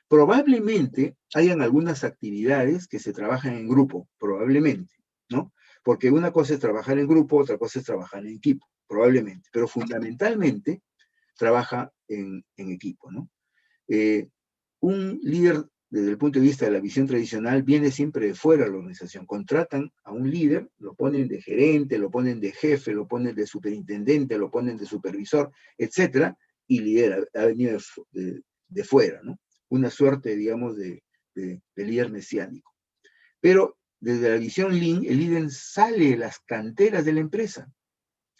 B: Probablemente hayan algunas actividades que se trabajan en grupo, probablemente, ¿no? Porque una cosa es trabajar en grupo, otra cosa es trabajar en equipo, probablemente. Pero fundamentalmente trabaja en equipo, ¿no? Un líder, desde el punto de vista de la visión tradicional, viene siempre de fuera de la organización. Contratan a un líder, lo ponen de gerente, lo ponen de jefe, lo ponen de superintendente, lo ponen de supervisor, etcétera, y lidera, ha venido de fuera, ¿no? Una suerte, digamos, de líder mesiánico. Pero desde la visión lean, el líder sale de las canteras de la empresa.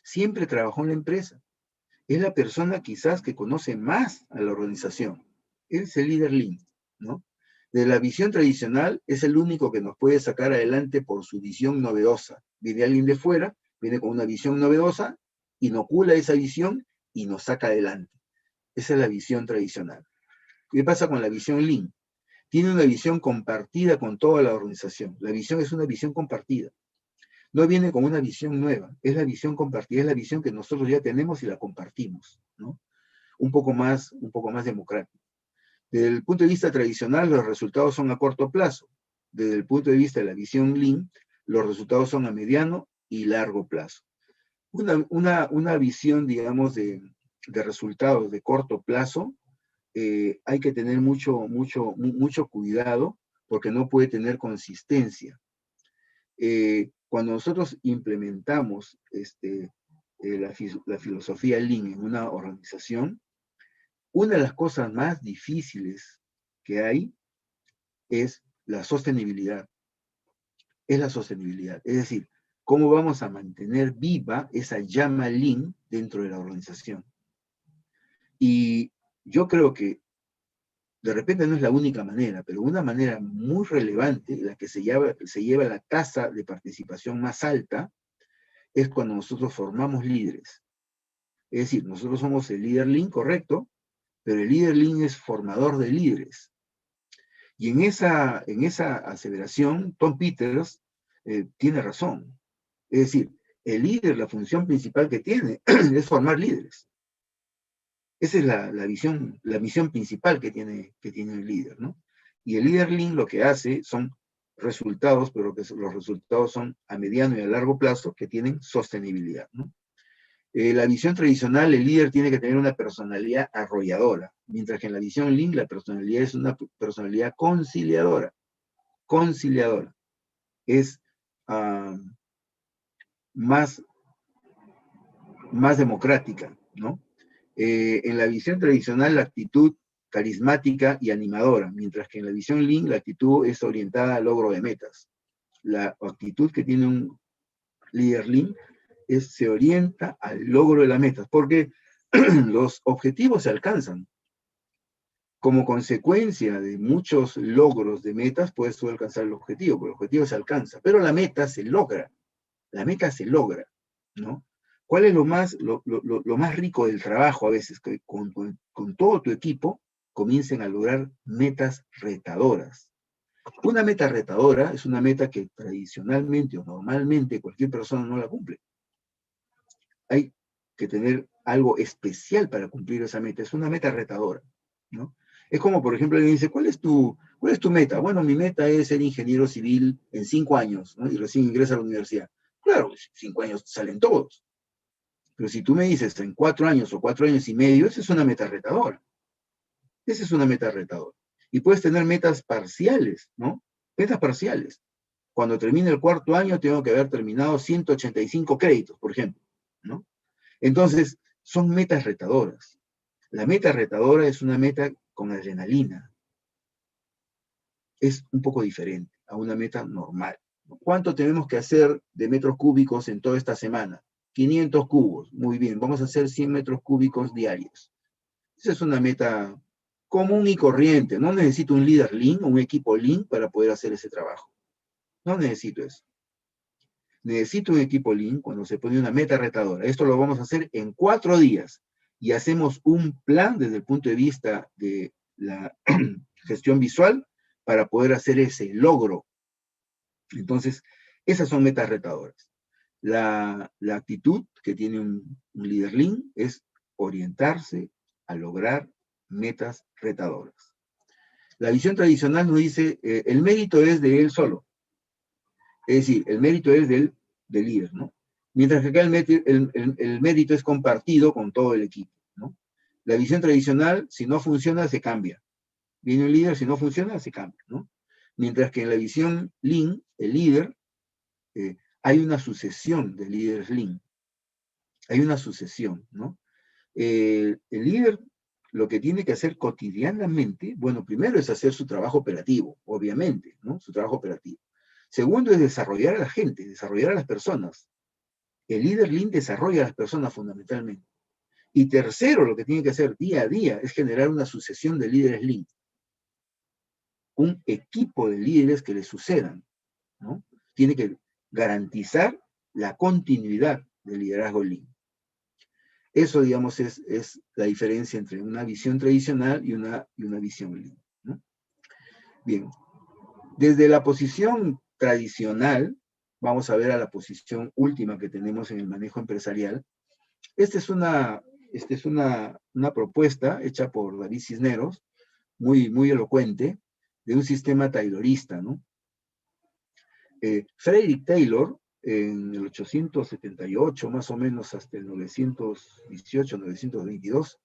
B: Siempre trabajó en la empresa. es la persona quizás que conoce más a la organización. Él es el líder Lean, ¿no? De la visión tradicional es el único que nos puede sacar adelante por su visión novedosa. Viene alguien de fuera, viene con una visión novedosa, inocula esa visión y nos saca adelante. Esa es la visión tradicional. ¿Qué pasa con la visión Lean? Tiene una visión compartida con toda la organización. La visión es una visión compartida. No viene con una visión nueva, es la visión compartida, es la visión que nosotros ya tenemos y la compartimos, ¿no? Un poco más democrático. Desde el punto de vista tradicional, los resultados son a corto plazo. Desde el punto de vista de la visión Lean, los resultados son a mediano y largo plazo. Una visión, digamos, de resultados de corto plazo, hay que tener mucho cuidado porque no puede tener consistencia. Cuando nosotros implementamos la filosofía Lean en una organización, una de las cosas más difíciles que hay es la sostenibilidad. Es la sostenibilidad. Es decir, cómo vamos a mantener viva esa llama Lean dentro de la organización. Y yo creo que de repente no es la única manera, pero una manera muy relevante, la que se lleva la tasa de participación más alta, es cuando nosotros formamos líderes. Es decir, nosotros somos el líder Lean, correcto, pero el líder Lean es formador de líderes. Y en esa aseveración, Tom Peters tiene razón. Es decir, el líder, la función principal que tiene es formar líderes. Esa es la misión principal que tiene el líder, ¿no? Y el líder Lean lo que hace son resultados, pero que los resultados son a mediano y a largo plazo que tienen sostenibilidad, ¿no? La visión tradicional, el líder tiene que tener una personalidad arrolladora, mientras que en la visión Lean la personalidad es una personalidad conciliadora. Conciliadora. Es más democrática, ¿no? En la visión tradicional la actitud carismática y animadora, mientras que en la visión Lean la actitud es orientada al logro de metas. La actitud que tiene un líder Lean se orienta al logro de las metas, porque los objetivos se alcanzan. Como consecuencia de muchos logros de metas, puedes tú alcanzar el objetivo, porque el objetivo se alcanza, pero la meta se logra, ¿no? ¿Cuál es lo más rico del trabajo a veces? Que con todo tu equipo comiencen a lograr metas retadoras. Una meta retadora es una meta que tradicionalmente o normalmente cualquier persona no la cumple. Hay que tener algo especial para cumplir esa meta. Es una meta retadora, ¿no? Es como, por ejemplo, alguien dice, ¿cuál es tu meta? Bueno, mi meta es ser ingeniero civil en 5 años, ¿no? Y recién ingresa a la universidad. Claro, 5 años salen todos. Pero si tú me dices en 4 años o 4 años y medio, esa es una meta retadora. Esa es una meta retadora. Y puedes tener metas parciales, ¿no? Metas parciales. Cuando termine el 4.º año, tengo que haber terminado 185 créditos, por ejemplo, ¿no? Entonces, son metas retadoras. La meta retadora es una meta con adrenalina. Es un poco diferente a una meta normal. ¿Cuánto tenemos que hacer de metros cúbicos en toda esta semana? 500 cubos. Muy bien, vamos a hacer 100 metros cúbicos diarios. Esa es una meta común y corriente. No necesito un líder Lean o un equipo Lean para poder hacer ese trabajo. No necesito eso. Necesito un equipo Lean cuando se pone una meta retadora. Esto lo vamos a hacer en 4 días y hacemos un plan desde el punto de vista de la gestión visual para poder hacer ese logro. Entonces, esas son metas retadoras. La actitud que tiene un líder Lean es orientarse a lograr metas retadoras. La visión tradicional nos dice, el mérito es de él solo. Es decir, el mérito es del líder, ¿no? Mientras que acá el mérito es compartido con todo el equipo, ¿no? La visión tradicional, si no funciona, se cambia. Viene un líder, si no funciona, se cambia, ¿no? Mientras que en la visión Lean, el líder, hay una sucesión de líderes Lean. Hay una sucesión, ¿no? El líder lo que tiene que hacer cotidianamente, bueno, primero es hacer su trabajo operativo, obviamente, ¿no? Su trabajo operativo. Segundo es desarrollar a la gente, desarrollar a las personas. El líder Lean desarrolla a las personas fundamentalmente. Y tercero, lo que tiene que hacer día a día es generar una sucesión de líderes Lean. Un equipo de líderes que le sucedan, ¿no? Tiene que garantizar la continuidad del liderazgo Lean. Eso, digamos, es la diferencia entre una visión tradicional y una visión Lean, ¿no? Bien, desde la posición tradicional, vamos a ver a la posición última que tenemos en el manejo empresarial. Esta es una propuesta hecha por David Cisneros, muy elocuente, de un sistema taylorista, ¿no? Frederick Taylor, en el 878, más o menos hasta el 918, 922,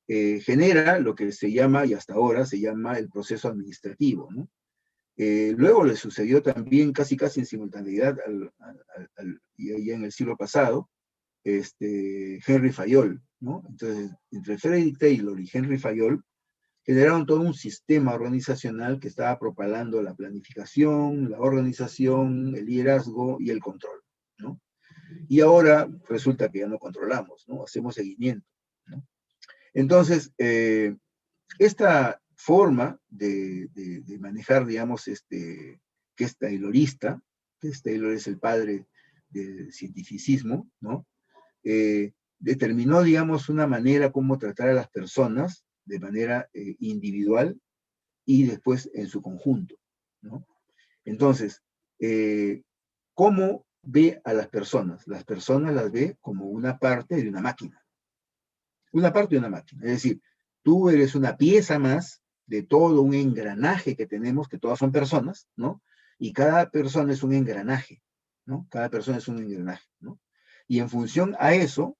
B: genera lo que se llama, y hasta ahora se llama, el proceso administrativo, ¿no? Luego le sucedió también casi en simultaneidad, y ya en el siglo pasado, Henry Fayol, ¿no? Entonces, entre Frederick Taylor y Henry Fayol, generaron todo un sistema organizacional que estaba propalando la planificación, la organización, el liderazgo y el control, ¿no? Y ahora resulta que ya no controlamos, ¿no? Hacemos seguimiento, ¿no? Entonces, esta forma de manejar, digamos, que es taylorista, que Taylor es el padre del cientificismo, ¿no? Determinó, digamos, una manera como tratar a las personas de manera individual y después en su conjunto, ¿no? Entonces, ¿cómo ve a las personas? Las personas las ve como una parte de una máquina. Una parte de una máquina. Es decir, tú eres una pieza más de todo un engranaje que tenemos, que todas son personas, ¿no? Y cada persona es un engranaje, ¿no? Cada persona es un engranaje, ¿no? Y en función a eso,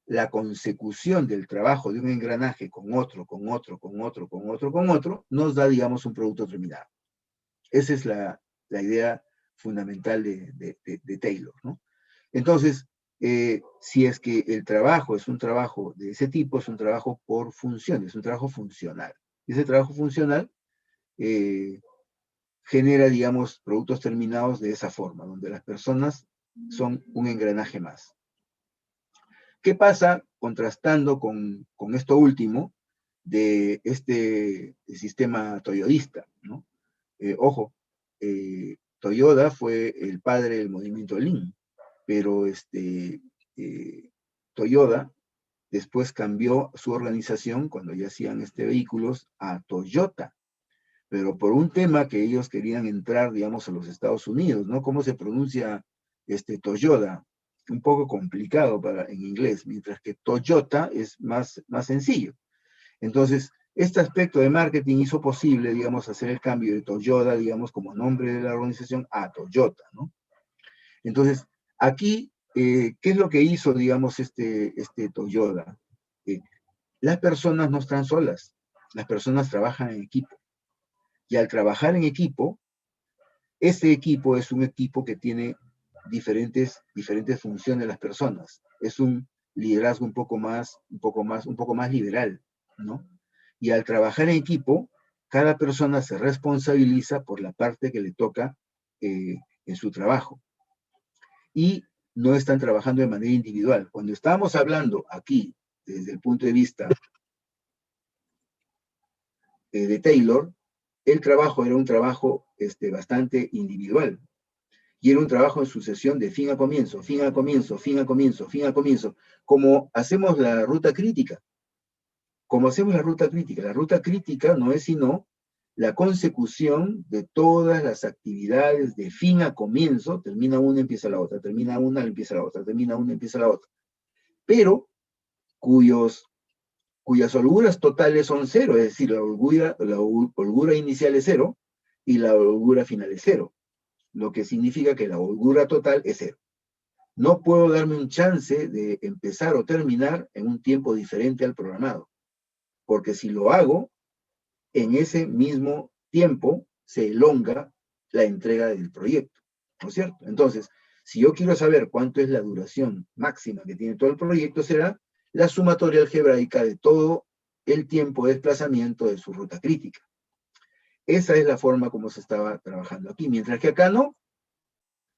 B: la consecución del trabajo de un engranaje con otro, nos da, digamos, un producto terminado. Esa es la idea fundamental de Taylor, ¿no? Entonces, si es que el trabajo es un trabajo de ese tipo, es un trabajo por función, es un trabajo funcional. Ese trabajo funcional genera, digamos, productos terminados de esa forma, donde las personas son un engranaje más. ¿Qué pasa contrastando con esto último de este sistema toyodista, ¿no? Ojo, Toyoda fue el padre del movimiento Lean, pero Toyoda después cambió su organización cuando ya hacían vehículos a Toyota, pero por un tema que ellos querían entrar, digamos, a los Estados Unidos, ¿no? ¿Cómo se pronuncia Toyota? Un poco complicado en inglés, mientras que Toyota es más sencillo. Entonces, este aspecto de marketing hizo posible, digamos, hacer el cambio de Toyota, digamos, como nombre de la organización, a Toyota, ¿no? Entonces, aquí, ¿qué es lo que hizo, digamos, Toyota? Las personas no están solas, las personas trabajan en equipo. Y al trabajar en equipo, ese equipo es un equipo que tiene diferentes funciones de las personas. Es un liderazgo un poco más liberal, ¿no? Y al trabajar en equipo, cada persona se responsabiliza por la parte que le toca en su trabajo. Y no están trabajando de manera individual. Cuando estábamos hablando aquí, desde el punto de vista de Taylor, el trabajo era un trabajo bastante individual. Y era un trabajo en sucesión de fin a comienzo, fin a comienzo, fin a comienzo, fin a comienzo, como hacemos la ruta crítica. La ruta crítica no es sino la consecución de todas las actividades de fin a comienzo, termina una, empieza la otra, termina una, empieza la otra, termina una, empieza la otra, pero cuyas holguras totales son cero, es decir, la holgura inicial es cero y la holgura final es cero, lo que significa que la holgura total es cero. No puedo darme un chance de empezar o terminar en un tiempo diferente al programado, porque si lo hago, en ese mismo tiempo se elonga la entrega del proyecto, ¿no es cierto? Entonces, si yo quiero saber cuánto es la duración máxima que tiene todo el proyecto, será la sumatoria algebraica de todo el tiempo de desplazamiento de su ruta crítica. Esa es la forma como se estaba trabajando aquí, mientras que acá no.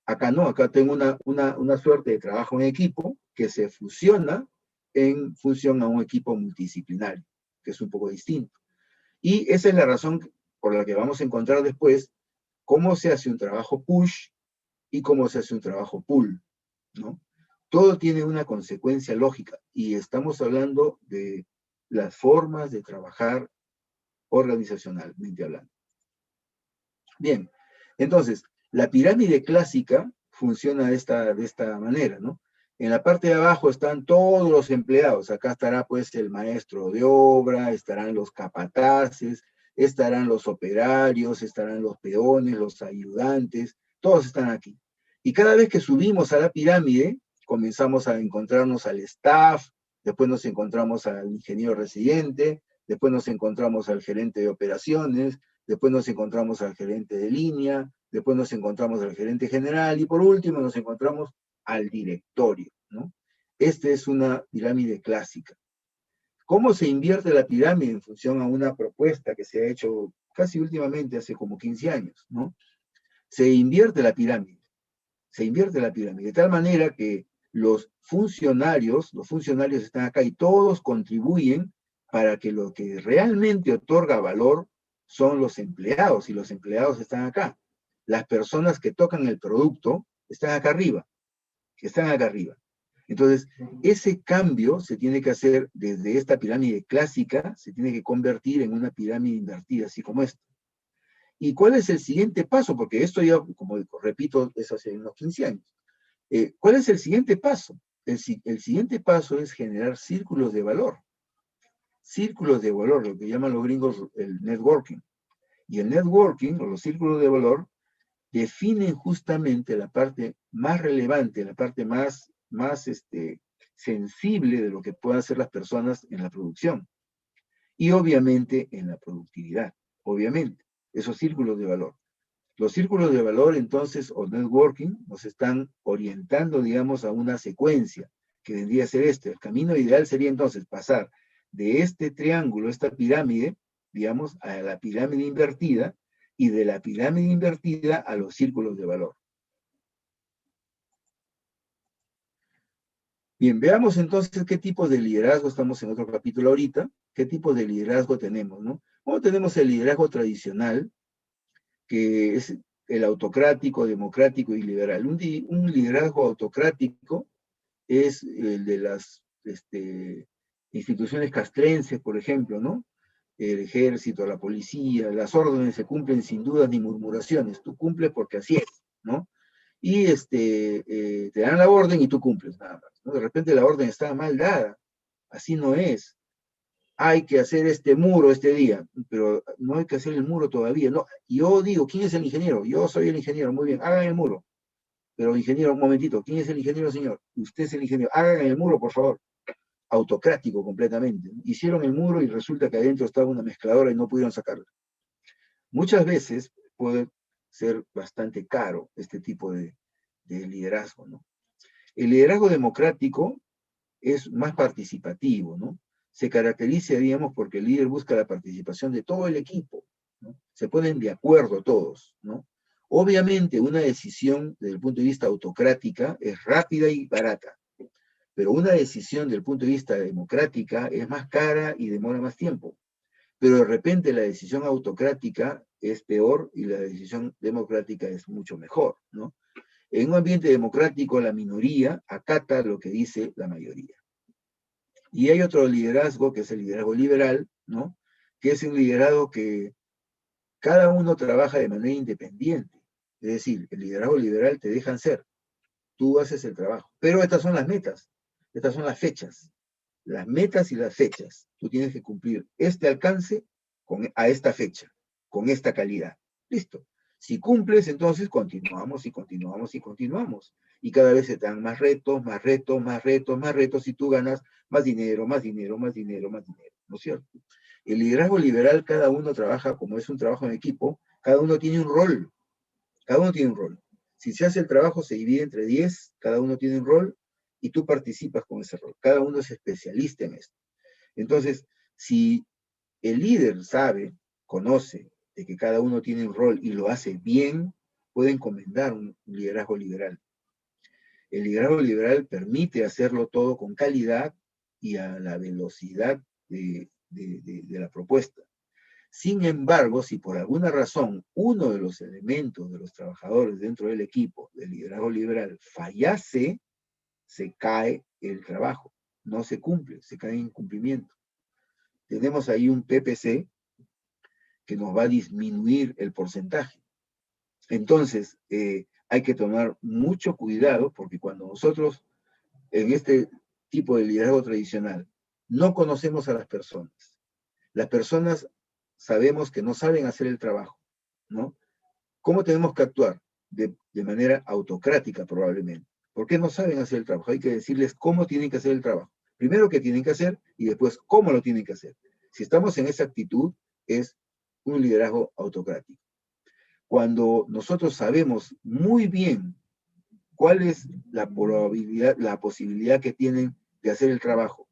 B: Acá no, acá tengo una suerte de trabajo en equipo que se fusiona en función a un equipo multidisciplinario, que es un poco distinto. Y esa es la razón por la que vamos a encontrar después cómo se hace un trabajo push y cómo se hace un trabajo pull, ¿no? Todo tiene una consecuencia lógica y estamos hablando de las formas de trabajar organizacionalmente hablando. Bien, entonces, la pirámide clásica funciona de esta manera, ¿no? En la parte de abajo están todos los empleados. Acá estará pues el maestro de obra, estarán los capataces, estarán los operarios, estarán los peones, los ayudantes, todos están aquí. Y cada vez que subimos a la pirámide, comenzamos a encontrarnos al staff, después nos encontramos al ingeniero residente, después nos encontramos al gerente de operaciones, después nos encontramos al gerente de línea, después nos encontramos al gerente general y por último nos encontramos al directorio, ¿no? Esta es una pirámide clásica. ¿Cómo se invierte la pirámide en función a una propuesta que se ha hecho casi últimamente, hace como 15 años, ¿no? Se invierte la pirámide, de tal manera que los funcionarios están acá y todos contribuyen para que lo que realmente otorga valor son los empleados, y los empleados están acá. Las personas que tocan el producto están acá arriba, Entonces, ese cambio se tiene que hacer desde esta pirámide clásica, se tiene que convertir en una pirámide invertida, así como esta. ¿Y cuál es el siguiente paso? Porque esto ya, como repito, es hace unos 15 años. ¿Cuál es el siguiente paso? El siguiente paso es generar círculos de valor. Círculos de valor, lo que llaman los gringos el networking. Y el networking, o los círculos de valor, definen justamente la parte más relevante, la parte más sensible de lo que puedan hacer las personas en la producción. Y obviamente en la productividad, obviamente, esos círculos de valor. Los círculos de valor, entonces, o networking, nos están orientando, digamos, a una secuencia que vendría a ser este. El camino ideal sería entonces pasar de este triángulo, esta pirámide, digamos, a la pirámide invertida, y de la pirámide invertida a los círculos de valor. Bien, veamos entonces qué tipos de liderazgo, estamos en otro capítulo ahorita, qué tipos de liderazgo tenemos, ¿no? Bueno, tenemos el liderazgo tradicional, que es el autocrático, democrático y liberal. Un liderazgo autocrático es el de las instituciones castrenses, por ejemplo, ¿no? El ejército, la policía, las órdenes se cumplen sin dudas ni murmuraciones. Tú cumples porque así es, ¿no? Y te dan la orden y tú cumples, nada más, ¿no? De repente la orden está mal dada. Así no es. Hay que hacer este muro este día, pero no hay que hacer el muro todavía. No, yo digo, ¿quién es el ingeniero? Yo soy el ingeniero, muy bien, hagan el muro. Pero ingeniero, un momentito, ¿quién es el ingeniero, señor? Usted es el ingeniero, hagan el muro, por favor. Autocrático completamente. Hicieron el muro y resulta que adentro estaba una mezcladora y no pudieron sacarla. Muchas veces puede ser bastante caro este tipo de liderazgo, ¿no? El liderazgo democrático es más participativo, ¿no? Se caracteriza, digamos, porque el líder busca la participación de todo el equipo, ¿no? Se ponen de acuerdo todos, ¿no? Obviamente, una decisión desde el punto de vista autocrática es rápida y barata, pero una decisión desde el punto de vista democrática es más cara y demora más tiempo. Pero de repente la decisión autocrática es peor y la decisión democrática es mucho mejor, ¿no? En un ambiente democrático, la minoría acata lo que dice la mayoría. Y hay otro liderazgo, que es el liderazgo liberal, ¿no? Que es un liderazgo que cada uno trabaja de manera independiente. Es decir, el liderazgo liberal te dejan ser, tú haces el trabajo. Pero estas son las metas, estas son las fechas. Las metas y las fechas. Tú tienes que cumplir este alcance a esta fecha, con esta calidad. Listo. Si cumples, entonces continuamos y continuamos y continuamos. Y cada vez se te dan más retos, más retos, más retos, más retos, y tú ganas más dinero, más dinero, más dinero, más dinero. ¿No es cierto? El liderazgo liberal, cada uno trabaja, como es un trabajo en equipo, cada uno tiene un rol. Cada uno tiene un rol. Si se hace el trabajo, se divide entre 10, cada uno tiene un rol, y tú participas con ese rol. Cada uno es especialista en esto. Entonces, si el líder sabe, conoce de que cada uno tiene un rol y lo hace bien, puede encomendar un liderazgo liberal. El liderazgo liberal permite hacerlo todo con calidad y a la velocidad de la propuesta. Sin embargo, si por alguna razón uno de los elementos de los trabajadores dentro del equipo del liderazgo liberal fallase, se cae el trabajo, no se cumple, se cae en incumplimiento. Tenemos ahí un PPC que nos va a disminuir el porcentaje. Entonces, hay que tomar mucho cuidado porque cuando nosotros en este tipo de liderazgo tradicional no conocemos a las personas sabemos que no saben hacer el trabajo, ¿no? ¿Cómo tenemos que actuar? De manera autocrática probablemente. ¿Por qué no saben hacer el trabajo? Hay que decirles cómo tienen que hacer el trabajo. Primero qué tienen que hacer y después cómo lo tienen que hacer. Si estamos en esa actitud, es un liderazgo autocrático. Cuando nosotros sabemos muy bien cuál es la probabilidad, la posibilidad que tienen de hacer el trabajo,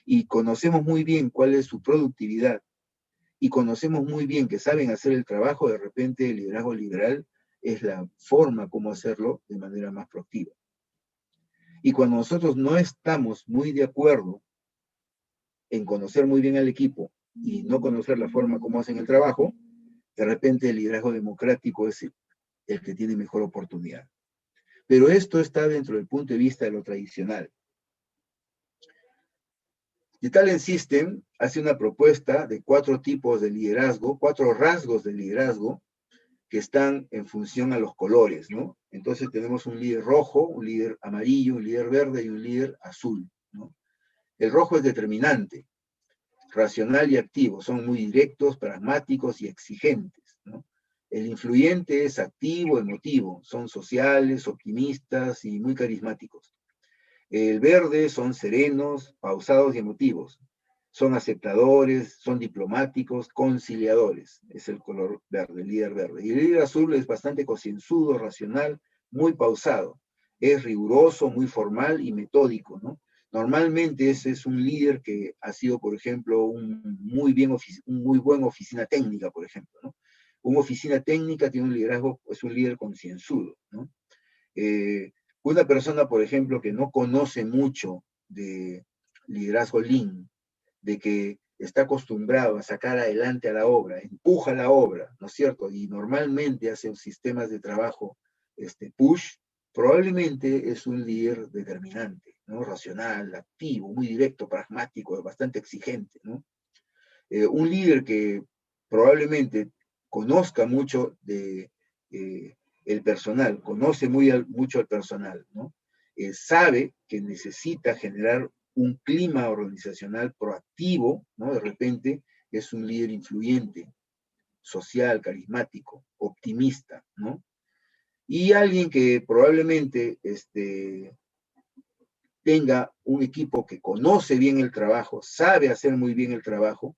B: y conocemos muy bien cuál es su productividad, y conocemos muy bien que saben hacer el trabajo, de repente el liderazgo liberal es la forma como hacerlo de manera más proactiva. Y cuando nosotros no estamos muy de acuerdo en conocer muy bien al equipo y no conocer la forma como hacen el trabajo, de repente el liderazgo democrático es el que tiene mejor oportunidad. Pero esto está dentro del punto de vista de lo tradicional. The Talent System hace una propuesta de 4 tipos de liderazgo, 4 rasgos de liderazgo que están en función a los colores, ¿no? Entonces tenemos un líder rojo, un líder amarillo, un líder verde y un líder azul, ¿no? El rojo es determinante, racional y activo, son muy directos, pragmáticos y exigentes, ¿no? El influyente es activo, emotivo, son sociales, optimistas y muy carismáticos. El verde son serenos, pausados y emotivos. Son aceptadores, son diplomáticos, conciliadores. Es el color verde, el líder verde. Y el líder azul es bastante concienzudo, racional, muy pausado. Es riguroso, muy formal y metódico, ¿no? Normalmente ese es un líder que ha sido, por ejemplo, un muy buen oficina técnica, por ejemplo, ¿no? Una oficina técnica tiene un liderazgo, es un líder concienzudo, ¿no? Una persona, por ejemplo, que no conoce mucho de liderazgo Lean, de que está acostumbrado a sacar adelante a la obra, empuja la obra, ¿no es cierto? Y normalmente hace sistemas de trabajo push, probablemente es un líder determinante, ¿no? Racional, activo, muy directo, pragmático, bastante exigente, ¿no? Un líder que probablemente conozca mucho de el personal, conoce mucho al personal, ¿no? Sabe que necesita generar un clima organizacional proactivo, ¿no? De repente es un líder influyente, social, carismático, optimista, ¿no? Y alguien que probablemente tenga un equipo que conoce bien el trabajo, sabe hacer muy bien el trabajo,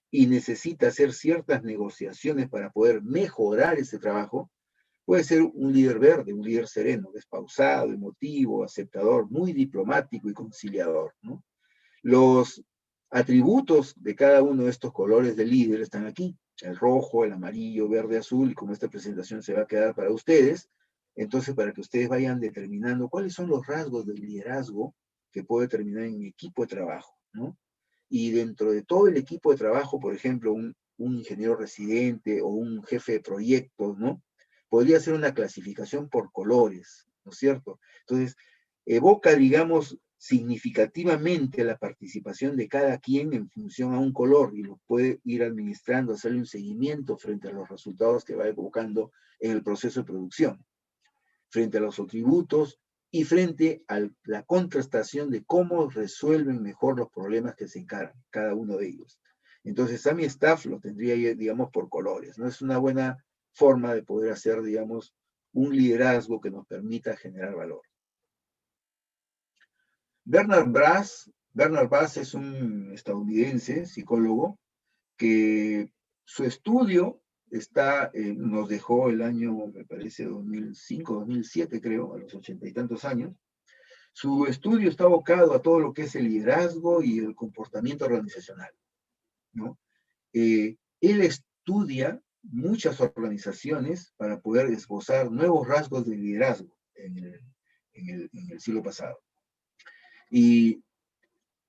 B: y necesita hacer ciertas negociaciones para poder mejorar ese trabajo, puede ser un líder verde, un líder sereno, despausado, emotivo, aceptador, muy diplomático y conciliador, ¿no? Los atributos de cada uno de estos colores de líder están aquí, el rojo, el amarillo, verde, azul, y como esta presentación se va a quedar para ustedes, entonces para que ustedes vayan determinando cuáles son los rasgos del liderazgo que puede terminar en mi equipo de trabajo, ¿no? Y dentro de todo el equipo de trabajo, por ejemplo, un ingeniero residente o un jefe de proyectos, ¿no? Podría ser una clasificación por colores, ¿no es cierto? Entonces, evoca, digamos, significativamente la participación de cada quien en función a un color y lo puede ir administrando, hacerle un seguimiento frente a los resultados que va evocando en el proceso de producción, frente a los atributos y frente a la contrastación de cómo resuelven mejor los problemas que se encaran cada uno de ellos. Entonces, a mi staff lo tendría, digamos, por colores, ¿no? Es una buena forma de poder hacer, digamos, un liderazgo que nos permita generar valor. Bernard Bass es un estadounidense, psicólogo, que su estudio nos dejó el año, me parece, 2005, 2007, creo, a los 80 y tantos años. Su estudio está abocado a todo lo que es el liderazgo y el comportamiento organizacional, ¿no? Él estudia muchas organizaciones para poder esbozar nuevos rasgos de liderazgo en el siglo pasado. Y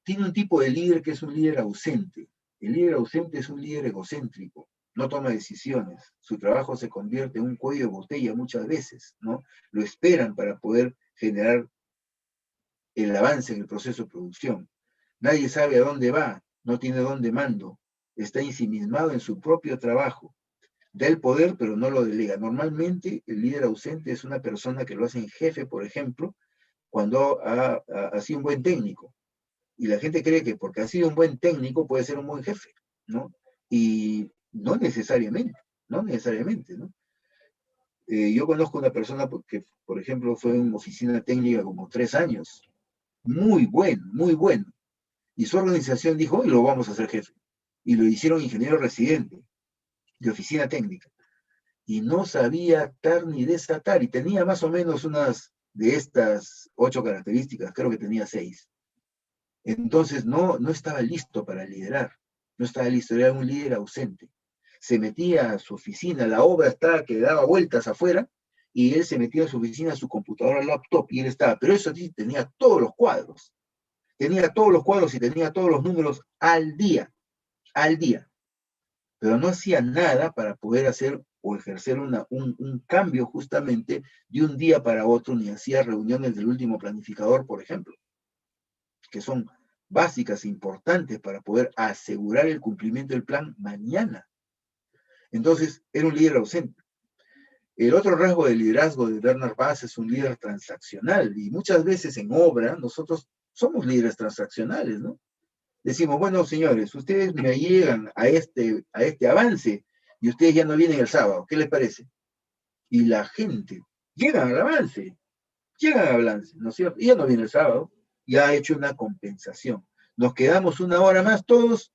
B: tiene un tipo de líder que es un líder ausente. El líder ausente es un líder egocéntrico, no toma decisiones. Su trabajo se convierte en un cuello de botella muchas veces, ¿no? Lo esperan para poder generar el avance en el proceso de producción. Nadie sabe a dónde va, no tiene dónde mando, está ensimismado en su propio trabajo. Da el poder, pero no lo delega. Normalmente, el líder ausente es una persona que lo hace en jefe, por ejemplo, cuando ha sido un buen técnico. Y la gente cree que porque ha sido un buen técnico puede ser un buen jefe, ¿no? Y no necesariamente, no necesariamente, ¿no? Yo conozco una persona que, por ejemplo, fue en oficina técnica como 3 años, muy bueno. Y su organización dijo, hoy lo vamos a hacer jefe. Y lo hicieron ingeniero residente de oficina técnica. Y no sabía atar ni desatar. Y tenía más o menos unas de estas 8 características, creo que tenía 6. Entonces no estaba listo para liderar. No estaba listo, era un líder ausente. Se metía a su oficina, la obra estaba que daba vueltas afuera, y él se metía a su oficina, a su computadora, laptop, y él estaba. Pero eso sí, tenía todos los cuadros. Tenía todos los cuadros y tenía todos los números al día. Pero no hacía nada para poder hacer o ejercer un cambio justamente de un día para otro, ni hacía reuniones del último planificador, por ejemplo, que son básicas e importantes para poder asegurar el cumplimiento del plan mañana. Entonces, era un líder ausente. El otro rasgo de liderazgo de Bernard Bass es un líder transaccional, y muchas veces en obra nosotros somos líderes transaccionales, ¿no? Decimos, bueno, señores, ustedes me llegan a este avance y ustedes ya no vienen el sábado, ¿qué les parece? Y la gente llega al avance, ¿no es cierto? Y ya no viene el sábado, ya ha hecho una compensación. Nos quedamos una hora más todos,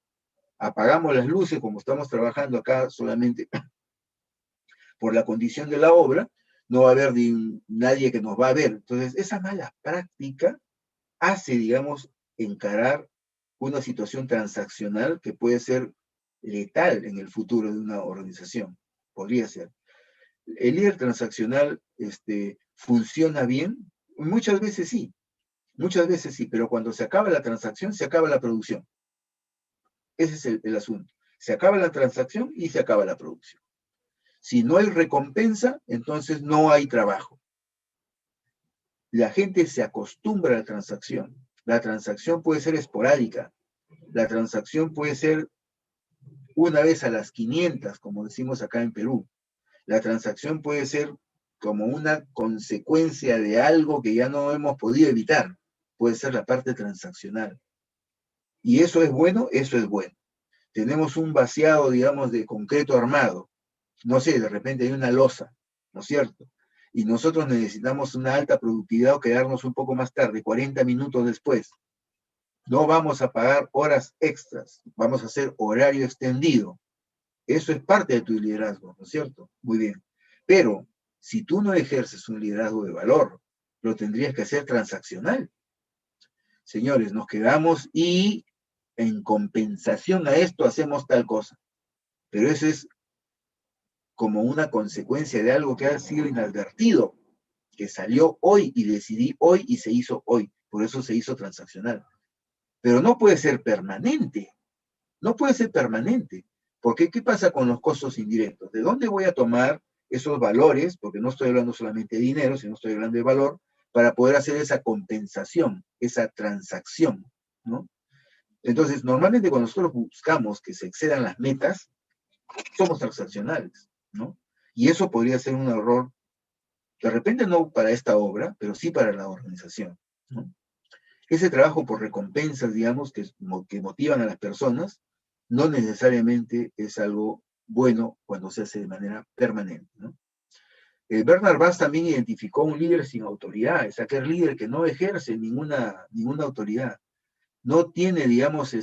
B: apagamos las luces, como estamos trabajando acá solamente por la condición de la obra, no va a haber nadie que nos va a ver. Entonces, esa mala práctica hace, digamos, encarar una situación transaccional que puede ser letal en el futuro de una organización. Podría ser. El líder transaccional funciona bien, muchas veces sí, pero cuando se acaba la transacción, se acaba la producción. Ese es el asunto. Se acaba la transacción y se acaba la producción. Si no hay recompensa, entonces no hay trabajo. La gente se acostumbra a la transacción. La transacción puede ser esporádica. La transacción puede ser una vez a las 500, como decimos acá en Perú. La transacción puede ser como una consecuencia de algo que ya no hemos podido evitar. Puede ser la parte transaccional. Y eso es bueno, eso es bueno. Tenemos un vaciado, digamos, de concreto armado. No sé, de repente hay una losa, ¿no es cierto? Y nosotros necesitamos una alta productividad o quedarnos un poco más tarde, 40 minutos después. No vamos a pagar horas extras, vamos a hacer horario extendido. Eso es parte de tu liderazgo, ¿no es cierto? Muy bien. Pero si tú no ejerces un liderazgo de valor, lo tendrías que hacer transaccional. Señores, nos quedamos y en compensación a esto hacemos tal cosa. Pero eso es como una consecuencia de algo que ha sido inadvertido, que salió hoy y decidí hoy y se hizo hoy. Por eso se hizo transaccional. Pero no puede ser permanente. No puede ser permanente. Porque ¿qué pasa con los costos indirectos? ¿De dónde voy a tomar esos valores? Porque no estoy hablando solamente de dinero, sino estoy hablando de valor, para poder hacer esa compensación, esa transacción, ¿no? Entonces, normalmente cuando nosotros buscamos que se excedan las metas, somos transaccionales, ¿no? Y eso podría ser un error, de repente no para esta obra, pero sí para la organización, ¿no? Ese trabajo por recompensas, digamos, que motivan a las personas, no necesariamente es algo bueno cuando se hace de manera permanente, ¿no? Bernard Bass también identificó un líder sin autoridad, es aquel líder que no ejerce ninguna autoridad, no tiene, digamos,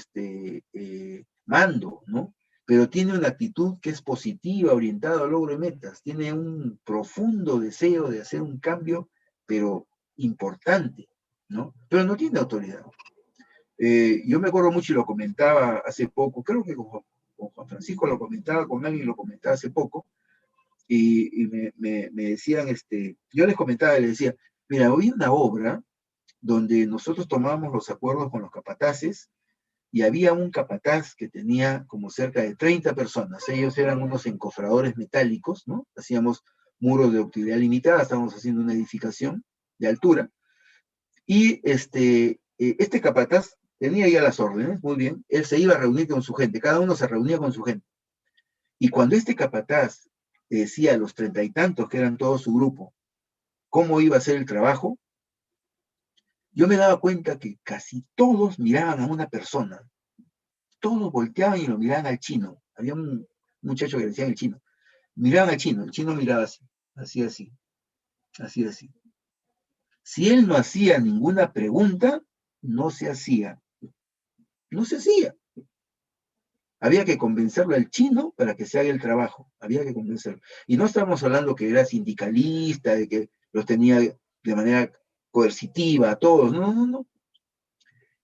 B: mando, ¿no? Pero tiene una actitud que es positiva, orientada al logro de metas, tiene un profundo deseo de hacer un cambio, pero importante, ¿no? Pero no tiene autoridad. Yo me acuerdo mucho y lo comentaba hace poco, creo que con Juan Francisco lo comentaba, con alguien lo comentaba hace poco, y me decían, yo les comentaba y les decía, mira, hoy una obra donde nosotros tomábamos los acuerdos con los capataces, y había un capataz que tenía como cerca de 30 personas. Ellos eran unos encofradores metálicos, ¿no? Hacíamos muros de utilidad limitada, estábamos haciendo una edificación de altura, y este capataz tenía ya las órdenes, muy bien, él se iba a reunir con su gente, cada uno se reunía con su gente. Y cuando este capataz decía a los 30 y tantos, que eran todo su grupo, cómo iba a ser el trabajo, yo me daba cuenta que casi todos miraban a una persona, todos volteaban y lo miraban al chino. Había un muchacho que le decían el chino. Miraban al chino, el chino miraba así, así, así, así, así. Si él no hacía ninguna pregunta, no se hacía. No se hacía. Había que convencerlo al chino para que se haga el trabajo. Había que convencerlo. Y no estamos hablando que era sindicalista, de que los tenía de manera coercitiva a todos. No, no, no.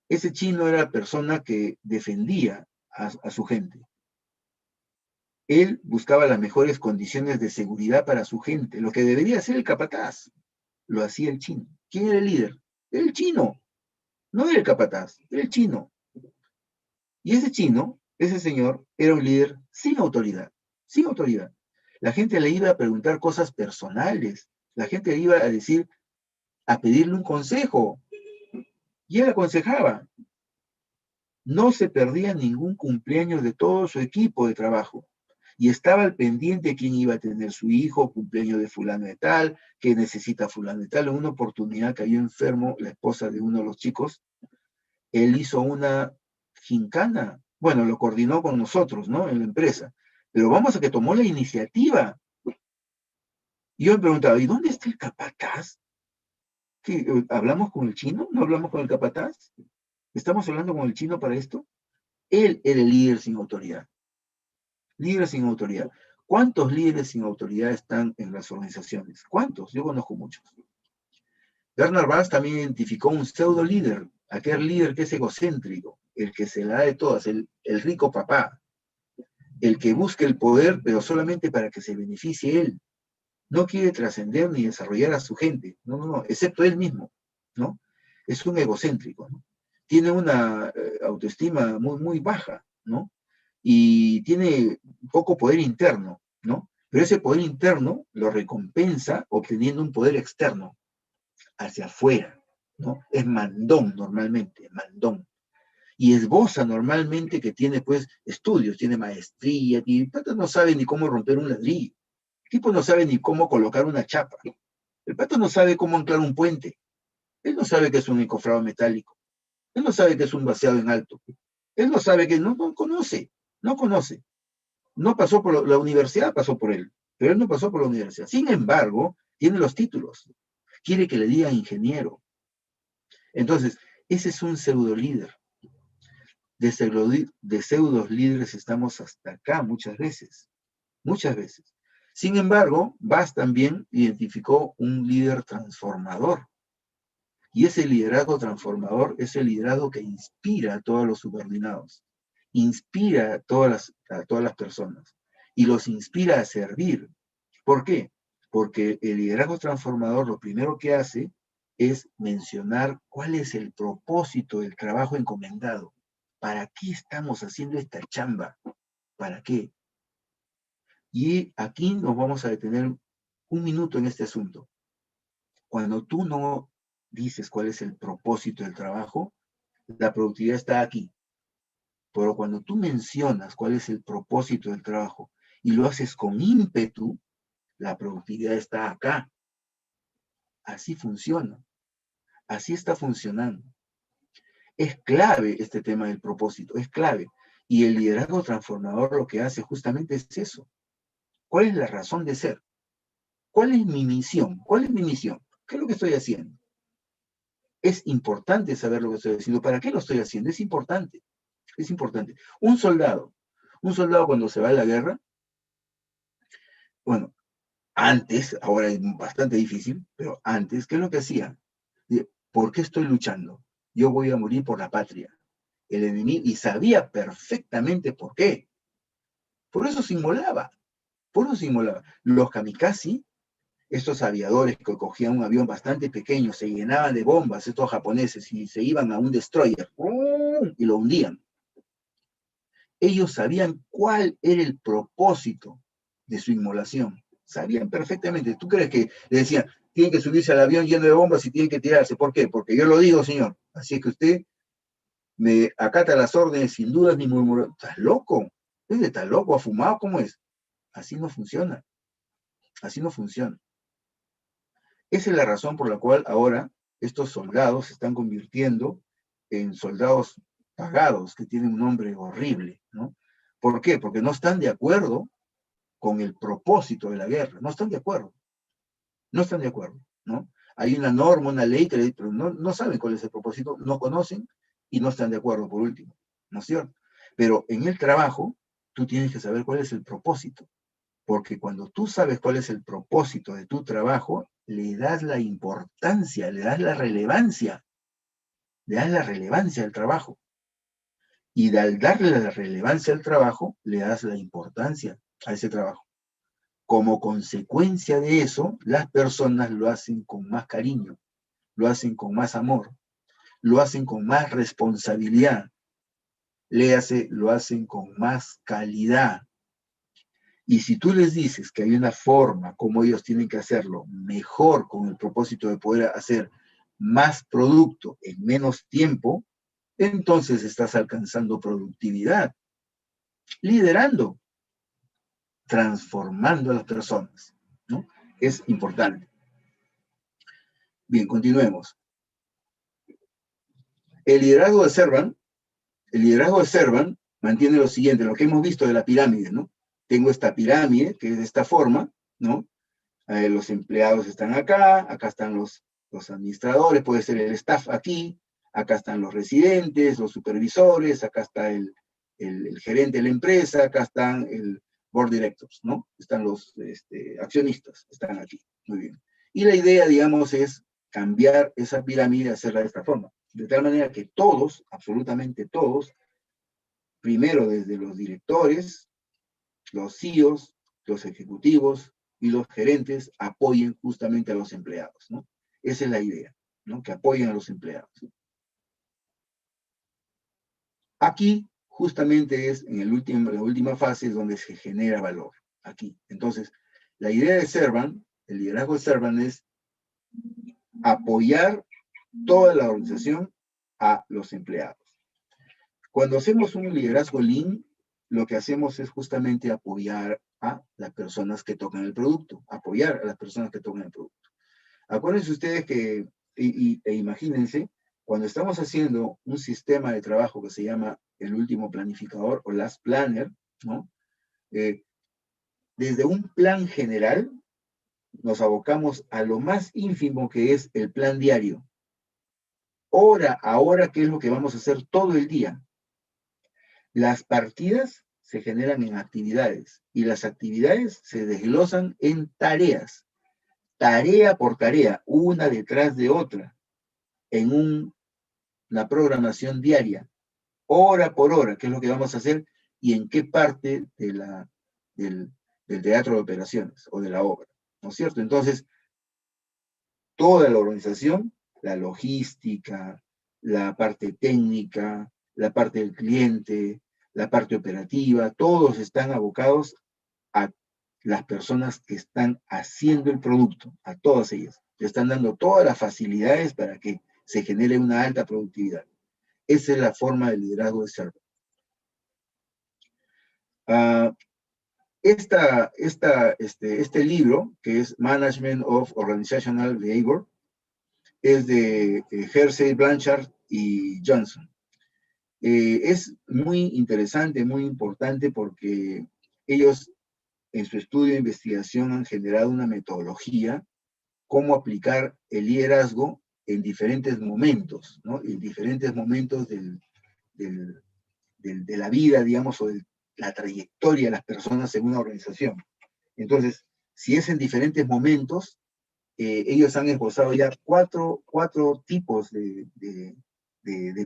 B: Ese chino era la persona que defendía a su gente. Él buscaba las mejores condiciones de seguridad para su gente, lo que debería hacer el capataz. Lo hacía el chino. ¿Quién era el líder? Era el chino. No era el capataz, era el chino. Y ese chino, ese señor, era un líder sin autoridad, sin autoridad. La gente le iba a preguntar cosas personales, la gente le iba a decir, a pedirle un consejo, y él aconsejaba. No se perdía ningún cumpleaños de todo su equipo de trabajo, y estaba al pendiente de quién iba a tener su hijo, cumpleaños de fulano de tal, que necesita fulano de tal. En una oportunidad cayó enfermo la esposa de uno de los chicos, él hizo una gincana, bueno, lo coordinó con nosotros, ¿no? En la empresa, pero vamos a que tomó la iniciativa. Y yo me preguntaba, ¿y dónde está el capataz? ¿Qué, hablamos con el chino? ¿No hablamos con el capataz? ¿Estamos hablando con el chino para esto? Él era el líder sin autoridad. Líder sin autoridad. ¿Cuántos líderes sin autoridad están en las organizaciones? ¿Cuántos? Yo conozco muchos. Bernard Bass también identificó un pseudo líder, aquel líder que es egocéntrico, el que se la da de todas, el rico papá, el que busca el poder, pero solamente para que se beneficie él. No quiere trascender ni desarrollar a su gente, no, no, no, excepto él mismo, ¿no? Es un egocéntrico, ¿no? Tiene una autoestima muy, muy baja, ¿no? Y tiene poco poder interno, ¿no? Pero ese poder interno lo recompensa obteniendo un poder externo, hacia afuera, ¿no? Es mandón normalmente, mandón. Y esboza normalmente que tiene pues estudios, tiene maestría, y el pato no sabe ni cómo romper un ladrillo, el tipo no sabe ni cómo colocar una chapa, el pato no sabe cómo anclar un puente, él no sabe que es un encofrado metálico, él no sabe que es un vaciado en alto, él no sabe que no conoce, no conoce, no pasó por la universidad, pasó por él, pero él no pasó por la universidad. Sin embargo, tiene los títulos, quiere que le digan ingeniero. Entonces, ese es un pseudo líder. De pseudos líderes estamos hasta acá muchas veces, muchas veces. Sin embargo, Bass también identificó un líder transformador. Y ese liderazgo transformador es el liderazgo que inspira a todos los subordinados, inspira a todas las personas y los inspira a servir. ¿Por qué? Porque el liderazgo transformador lo primero que hace es mencionar cuál es el propósito del trabajo encomendado. ¿Para qué estamos haciendo esta chamba? ¿Para qué? Y aquí nos vamos a detener un minuto en este asunto. Cuando tú no dices cuál es el propósito del trabajo, la productividad está aquí. Pero cuando tú mencionas cuál es el propósito del trabajo y lo haces con ímpetu, la productividad está acá. Así funciona. Así está funcionando. Es clave este tema del propósito, es clave. Y el liderazgo transformador lo que hace justamente es eso. ¿Cuál es la razón de ser? ¿Cuál es mi misión? ¿Cuál es mi misión? ¿Qué es lo que estoy haciendo? Es importante saber lo que estoy haciendo. ¿Para qué lo estoy haciendo? Es importante. Es importante. Un soldado cuando se va a la guerra, bueno, antes, ahora es bastante difícil, pero antes, ¿qué es lo que hacía? ¿Por qué estoy luchando? Yo voy a morir por la patria. El enemigo, y sabía perfectamente por qué. Por eso se inmolaba. Por eso se inmolaba. Los kamikaze estos aviadores que cogían un avión bastante pequeño, se llenaban de bombas, estos japoneses, y se iban a un destroyer, y lo hundían. Ellos sabían cuál era el propósito de su inmolación. Sabían perfectamente. ¿Tú crees que le decían, tienen que subirse al avión lleno de bombas y tienen que tirarse? ¿Por qué? Porque yo lo digo, señor. Así es que usted me acata las órdenes sin dudas ni murmurar. ¿Estás loco? ¿Estás loco? ¿Ha fumado? ¿Cómo es? Así no funciona. Así no funciona. Esa es la razón por la cual ahora estos soldados se están convirtiendo en soldados pagados, que tienen un nombre horrible, ¿no? ¿Por qué? Porque no están de acuerdo con el propósito de la guerra, no están de acuerdo, no están de acuerdo, ¿no? Hay una norma, una ley, pero no saben cuál es el propósito, no conocen y no están de acuerdo, por último, ¿no es cierto? Pero en el trabajo, tú tienes que saber cuál es el propósito, porque cuando tú sabes cuál es el propósito de tu trabajo, le das la importancia, le das la relevancia al trabajo. Y al darle la relevancia al trabajo, le das la importancia a ese trabajo. Como consecuencia de eso, las personas lo hacen con más cariño, lo hacen con más amor, lo hacen con más responsabilidad, lo hacen con más calidad. Y si tú les dices que hay una forma como ellos tienen que hacerlo mejor con el propósito de poder hacer más producto en menos tiempo, entonces estás alcanzando productividad, liderando, transformando a las personas, ¿no? Es importante. Bien, continuemos. El liderazgo de Servan mantiene lo siguiente, lo que hemos visto de la pirámide, ¿no? Tengo esta pirámide, que es de esta forma, ¿no? Los empleados están acá están los administradores, puede ser el staff aquí, acá están los residentes, los supervisores, acá está el gerente de la empresa, acá están el board directors, ¿no? Están los accionistas, están aquí, muy bien. Y la idea, digamos, es cambiar esa pirámide, hacerla de esta forma, de tal manera que todos, absolutamente todos, primero desde los directores, los CEOs, los ejecutivos y los gerentes apoyen justamente a los empleados, ¿no? Esa es la idea, ¿no? Que apoyen a los empleados. Aquí justamente es en la última fase es donde se genera valor, aquí. Entonces, la idea de Servan, el liderazgo de Servan es apoyar toda la organización a los empleados. Cuando hacemos un liderazgo Lean, lo que hacemos es justamente apoyar a las personas que tocan el producto, apoyar a las personas que tocan el producto. Acuérdense ustedes que, e imagínense, cuando estamos haciendo un sistema de trabajo que se llama el último planificador o Last Planner, ¿no? Desde un plan general, nos abocamos a lo más ínfimo que es el plan diario. Hora a hora, ¿qué es lo que vamos a hacer todo el día? Las partidas se generan en actividades y las actividades se desglosan en tareas, tarea por tarea, una detrás de otra, en una programación diaria, hora por hora, qué es lo que vamos a hacer y en qué parte del teatro de operaciones o de la obra, ¿no es cierto? Entonces, toda la organización, la logística, la parte técnica, la parte del cliente, la parte operativa, todos están abocados a las personas que están haciendo el producto, a todas ellas. Le están dando todas las facilidades para que se genere una alta productividad. Esa es la forma de liderazgo de Servan. Este libro, que es Management of Organizational Behavior, es de Hersey, Blanchard y Johnson. Es muy interesante, muy importante porque ellos en su estudio de investigación han generado una metodología cómo aplicar el liderazgo en diferentes momentos, ¿no? En diferentes momentos de la vida, digamos, o de la trayectoria de las personas en una organización. Entonces, si es en diferentes momentos, ellos han esbozado ya cuatro tipos de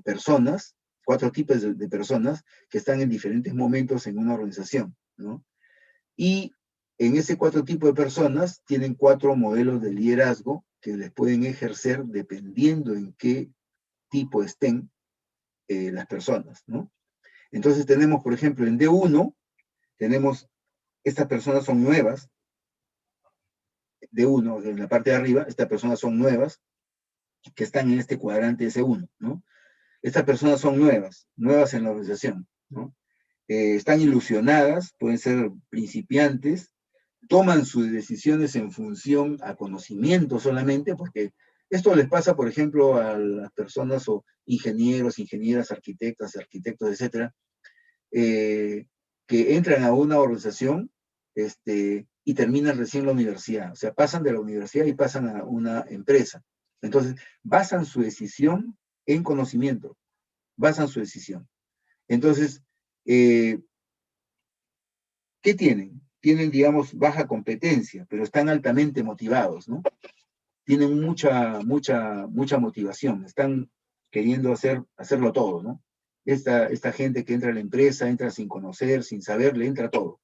B: personas, cuatro tipos de personas que están en diferentes momentos en una organización, ¿no? Y en ese 4 tipos de personas tienen 4 modelos de liderazgo que les pueden ejercer dependiendo en qué tipo estén las personas, ¿no? Entonces tenemos, por ejemplo, en D1, tenemos, estas personas son nuevas, D1, en la parte de arriba, estas personas son nuevas, que están en este cuadrante S1, ¿no? Estas personas son nuevas en la organización, ¿no? Están ilusionadas, pueden ser principiantes, toman sus decisiones en función a conocimiento solamente, porque esto les pasa, por ejemplo, a las personas o ingenieros, ingenieras, arquitectas, arquitectos, etcétera, que entran a una organización y terminan recién la universidad. O sea, pasan de la universidad y pasan a una empresa. Entonces, basan su decisión en conocimiento, basan su decisión. Entonces, ¿qué tienen? Tienen, digamos, baja competencia, pero están altamente motivados, ¿no? Tienen mucha motivación, están queriendo hacerlo todo, ¿no? Esta gente que entra a la empresa, entra sin conocer, sin saber, le entra todo.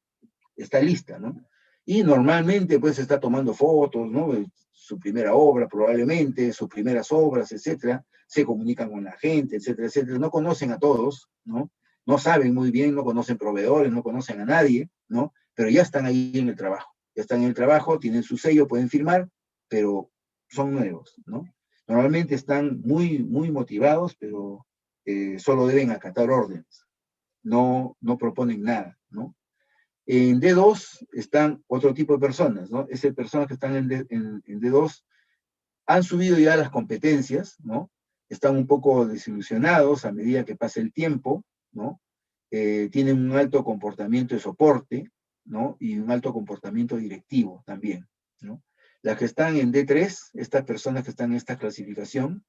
B: Está lista, ¿no? Y normalmente, pues, está tomando fotos, ¿no? Su primera obra, probablemente, sus primeras obras, etcétera. Se comunican con la gente, etcétera, etcétera. No conocen a todos, ¿no? No saben muy bien, no conocen proveedores, no conocen a nadie, ¿no? Pero ya están ahí en el trabajo. Ya están en el trabajo, tienen su sello, pueden firmar, pero son nuevos, ¿no? Normalmente están muy motivados, pero solo deben acatar órdenes. No proponen nada, ¿no? En D2 están otro tipo de personas, ¿no? Esas personas que están en D2 han subido ya las competencias, ¿no? Están un poco desilusionados a medida que pasa el tiempo, ¿no? Tienen un alto comportamiento de soporte, ¿no? Y un alto comportamiento directivo también, ¿no? Las que están en D3, estas personas que están en esta clasificación,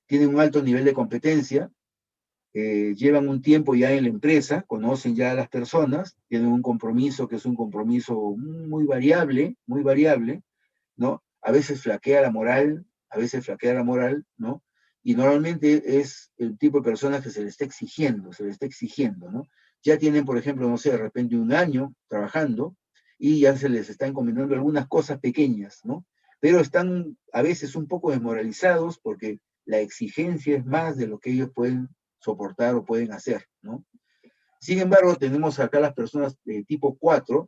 B: tienen un alto nivel de competencia, llevan un tiempo ya en la empresa, conocen ya a las personas, tienen un compromiso que es un compromiso muy variable, ¿no? A veces flaquea la moral, ¿no? Y normalmente es el tipo de personas que se le está exigiendo, ¿no? Ya tienen, por ejemplo, no sé, de repente un año trabajando y ya se les está encomendando algunas cosas pequeñas, ¿no? Pero están a veces un poco desmoralizados porque la exigencia es más de lo que ellos pueden soportar o pueden hacer, ¿no? Sin embargo, tenemos acá las personas de tipo 4,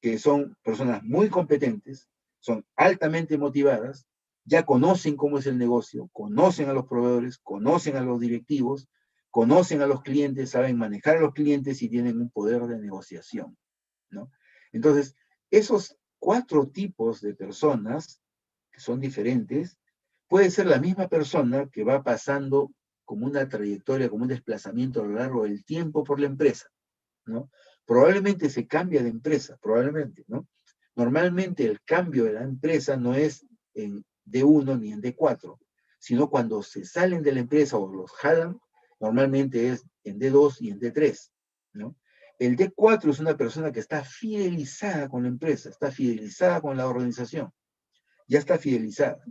B: que son personas muy competentes, son altamente motivadas, ya conocen cómo es el negocio, conocen a los proveedores, conocen a los directivos, conocen a los clientes, saben manejar a los clientes y tienen un poder de negociación, ¿no? Entonces, esos 4 tipos de personas, que son diferentes, puede ser la misma persona que va pasando como una trayectoria, como un desplazamiento a lo largo del tiempo por la empresa, ¿no? Probablemente se cambia de empresa, probablemente, ¿no? Normalmente el cambio de la empresa no es en D1 ni en D4, sino cuando se salen de la empresa o los jalan, normalmente es en D2 y en D3, ¿no? El D4 es una persona que está fidelizada con la empresa, está fidelizada con la organización, ya está fidelizada.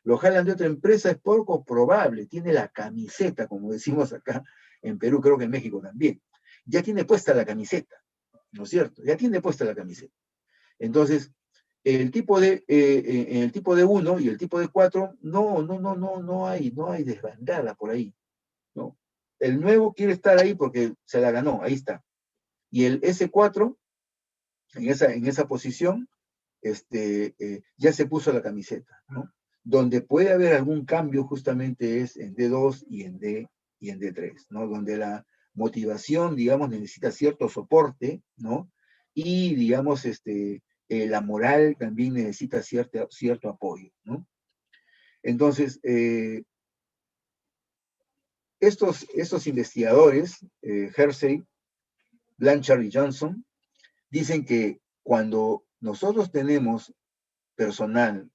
B: Lo jalan de otra empresa es poco probable, tiene la camiseta, como decimos acá en Perú, creo que en México también. Ya tiene puesta la camiseta, ¿no es cierto? Ya tiene puesta la camiseta. Entonces, el tipo de 1 y el tipo de 4, no hay desbandada por ahí, ¿no? El nuevo quiere estar ahí porque se la ganó, ahí está. Y el S4, en esa posición, ya se puso la camiseta, ¿no? Donde puede haber algún cambio justamente es en D2 y en D3, ¿no? Donde la motivación, digamos, necesita cierto soporte, ¿no? Y, digamos, la moral también necesita cierto apoyo, ¿no? Entonces, estos investigadores, Hersey, Blanchard y Johnson, dicen que cuando nosotros tenemos personal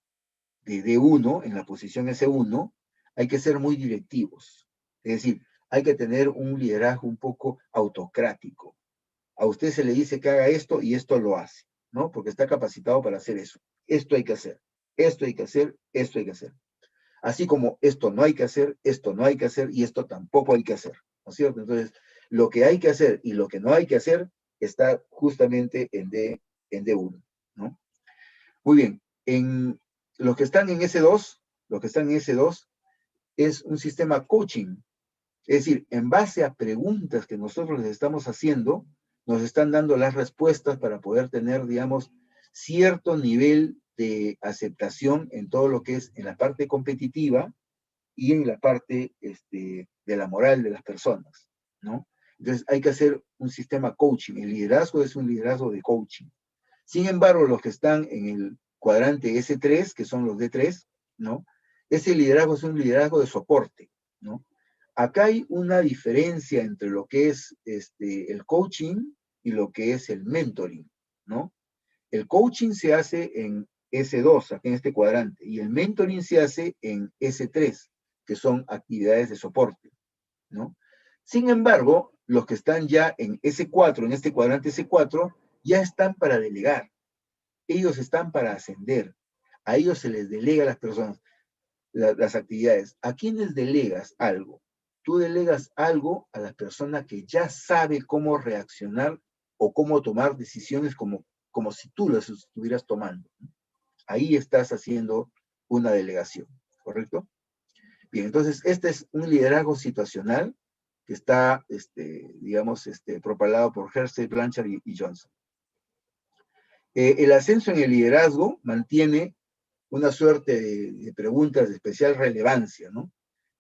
B: de D1 en la posición S1, hay que ser muy directivos. Es decir, hay que tener un liderazgo un poco autocrático. A usted se le dice que haga esto y esto lo hace, ¿no? Porque está capacitado para hacer eso. Esto hay que hacer, esto hay que hacer, esto hay que hacer. Así como esto no hay que hacer, esto no hay que hacer y esto tampoco hay que hacer, ¿no es cierto? Entonces, lo que hay que hacer y lo que no hay que hacer está justamente en en D1, ¿no? Muy bien, en los que están en S2, es un sistema coaching. Es decir, en base a preguntas que nosotros les estamos haciendo, nos están dando las respuestas para poder tener, digamos, cierto nivel de aceptación en todo lo que es en la parte competitiva y en la parte de la moral de las personas, ¿no? Entonces hay que hacer un sistema coaching. El liderazgo es un liderazgo de coaching. Sin embargo, los que están en el cuadrante S3, que son los D3, ¿no? Ese liderazgo es un liderazgo de soporte, ¿no? Acá hay una diferencia entre lo que es el coaching y lo que es el mentoring, ¿no? El coaching se hace en S2, aquí en este cuadrante, y el mentoring se hace en S3, que son actividades de soporte, ¿no? Sin embargo, los que están ya en S4, en este cuadrante S4, ya están para delegar. Ellos están para ascender. A ellos se les delega a las personas las actividades. ¿A quiénes delegas algo? Tú delegas algo a la persona que ya sabe cómo reaccionar o cómo tomar decisiones como si tú las estuvieras tomando. Ahí estás haciendo una delegación, ¿correcto? Bien, entonces este es un liderazgo situacional que está, digamos, propalado por Hersey, Blanchard y Johnson. El ascenso en el liderazgo mantiene una suerte de preguntas de especial relevancia, ¿no?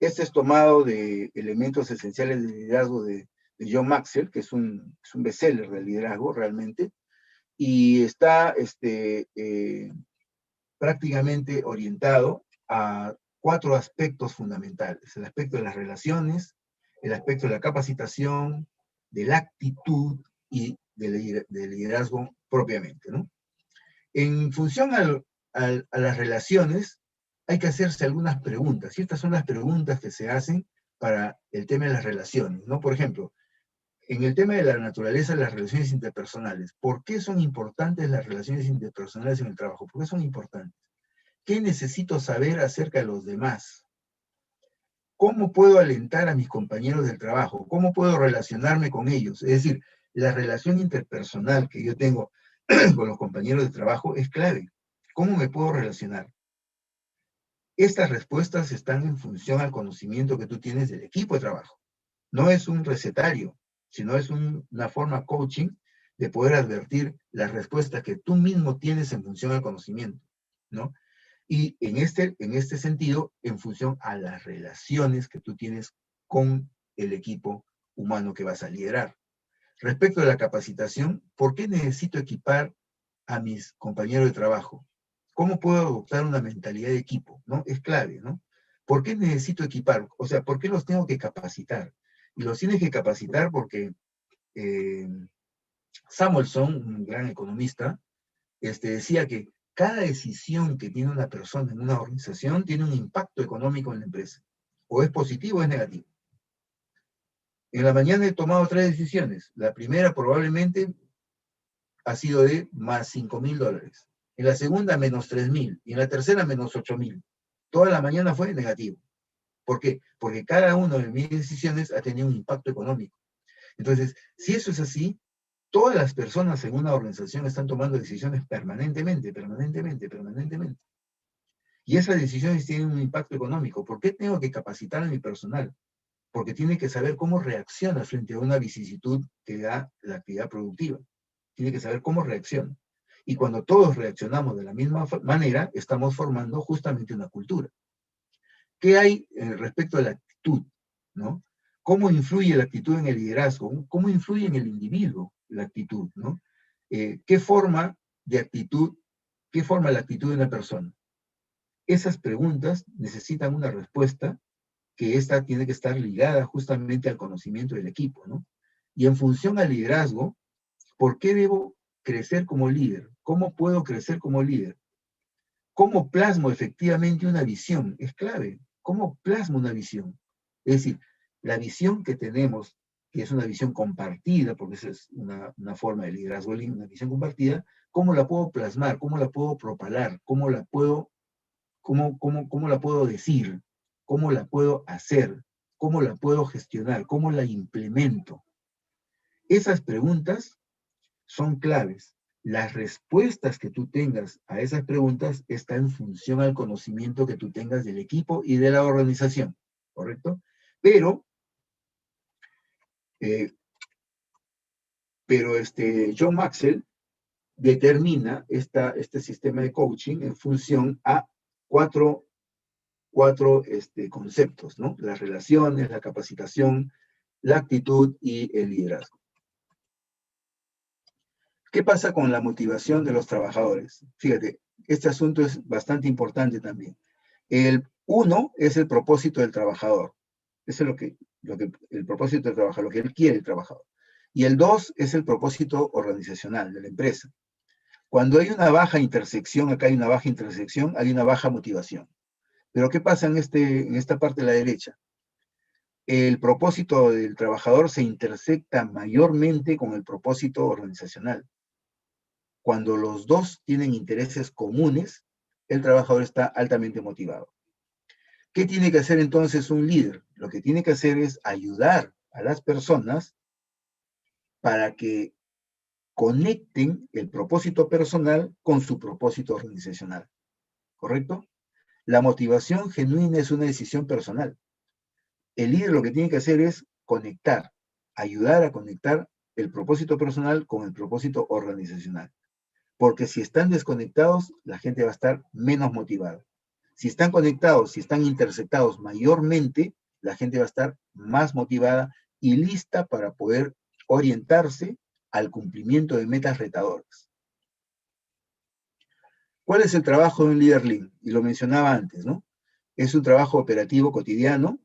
B: Este es tomado de elementos esenciales del liderazgo de John Maxwell, que es un bestseller del liderazgo realmente, y está prácticamente orientado a 4 aspectos fundamentales: el aspecto de las relaciones, el aspecto de la capacitación, de la actitud y del liderazgo propiamente, ¿no? En función a las relaciones, hay que hacerse algunas preguntas, y estas son las preguntas que se hacen para el tema de las relaciones, ¿no? Por ejemplo, en el tema de la naturaleza de las relaciones interpersonales, ¿por qué son importantes las relaciones interpersonales en el trabajo? ¿Por qué son importantes? ¿Qué necesito saber acerca de los demás? ¿Cómo puedo alentar a mis compañeros del trabajo? ¿Cómo puedo relacionarme con ellos? Es decir, la relación interpersonal que yo tengo con los compañeros de trabajo es clave. ¿Cómo me puedo relacionar? Estas respuestas están en función al conocimiento que tú tienes del equipo de trabajo. No es un recetario, sino es una forma coaching de poder advertir las respuestas que tú mismo tienes en función al conocimiento, ¿no? Y en este sentido, en función a las relaciones que tú tienes con el equipo humano que vas a liderar. Respecto a la capacitación, ¿por qué necesito equipar a mis compañeros de trabajo? ¿Cómo puedo adoptar una mentalidad de equipo? ¿No? Es clave, ¿no? ¿Por qué necesito equipar? O sea, ¿por qué los tengo que capacitar? Y los tienes que capacitar porque Samuelson, un gran economista, decía que cada decisión que tiene una persona en una organización tiene un impacto económico en la empresa. O es positivo o es negativo. En la mañana he tomado 3 decisiones. La primera probablemente ha sido de más $5,000. En la segunda, menos 3,000. Y en la tercera, menos 8,000. Toda la mañana fue negativo. ¿Por qué? Porque cada una de mis decisiones ha tenido un impacto económico. Entonces, si eso es así, todas las personas en una organización están tomando decisiones permanentemente. Y esas decisiones tienen un impacto económico. ¿Por qué tengo que capacitar a mi personal? Porque tiene que saber cómo reacciona frente a una vicisitud que da la actividad productiva. Tiene que saber cómo reacciona. Y cuando todos reaccionamos de la misma manera, estamos formando justamente una cultura. ¿Qué hay respecto a la actitud? ¿No? ¿Cómo influye la actitud en el liderazgo? ¿Cómo influye en el individuo la actitud? ¿No? ¿Qué forma la actitud de una persona? Esas preguntas necesitan una respuesta que esta tiene que estar ligada justamente al conocimiento del equipo, ¿no? Y en función al liderazgo, ¿por qué debo crecer como líder? ¿Cómo puedo crecer como líder? ¿Cómo plasmo efectivamente una visión? Es clave. ¿Cómo plasmo una visión? Es decir, la visión que tenemos, que es una visión compartida, porque esa es una forma de liderazgo, una visión compartida, ¿cómo la puedo plasmar? ¿Cómo la puedo propalar? ¿Cómo la puedo decir? ¿Cómo la puedo hacer? ¿Cómo la puedo gestionar? ¿Cómo la implemento? Esas preguntas son claves. Las respuestas que tú tengas a esas preguntas está en función al conocimiento que tú tengas del equipo y de la organización, ¿correcto? Pero John Maxwell determina este sistema de coaching en función a cuatro conceptos, ¿no? Las relaciones, la capacitación, la actitud y el liderazgo. ¿Qué pasa con la motivación de los trabajadores? Fíjate, este asunto es bastante importante también. El uno es el propósito del trabajador. Eso es el propósito del trabajador, lo que él quiere el trabajador. Y el dos es el propósito organizacional de la empresa. Cuando hay una baja intersección, acá hay una baja intersección, hay una baja motivación. Pero ¿qué pasa en esta parte de la derecha? El propósito del trabajador se intersecta mayormente con el propósito organizacional. Cuando los dos tienen intereses comunes, el trabajador está altamente motivado. ¿Qué tiene que hacer entonces un líder? Lo que tiene que hacer es ayudar a las personas para que conecten el propósito personal con su propósito organizacional. ¿Correcto? La motivación genuina es una decisión personal. El líder lo que tiene que hacer es conectar, ayudar a conectar el propósito personal con el propósito organizacional. Porque si están desconectados, la gente va a estar menos motivada. Si están conectados, si están intersectados mayormente, la gente va a estar más motivada y lista para poder orientarse al cumplimiento de metas retadoras. ¿Cuál es el trabajo de un líder Lean? Y lo mencionaba antes, ¿no? Es un trabajo operativo cotidiano,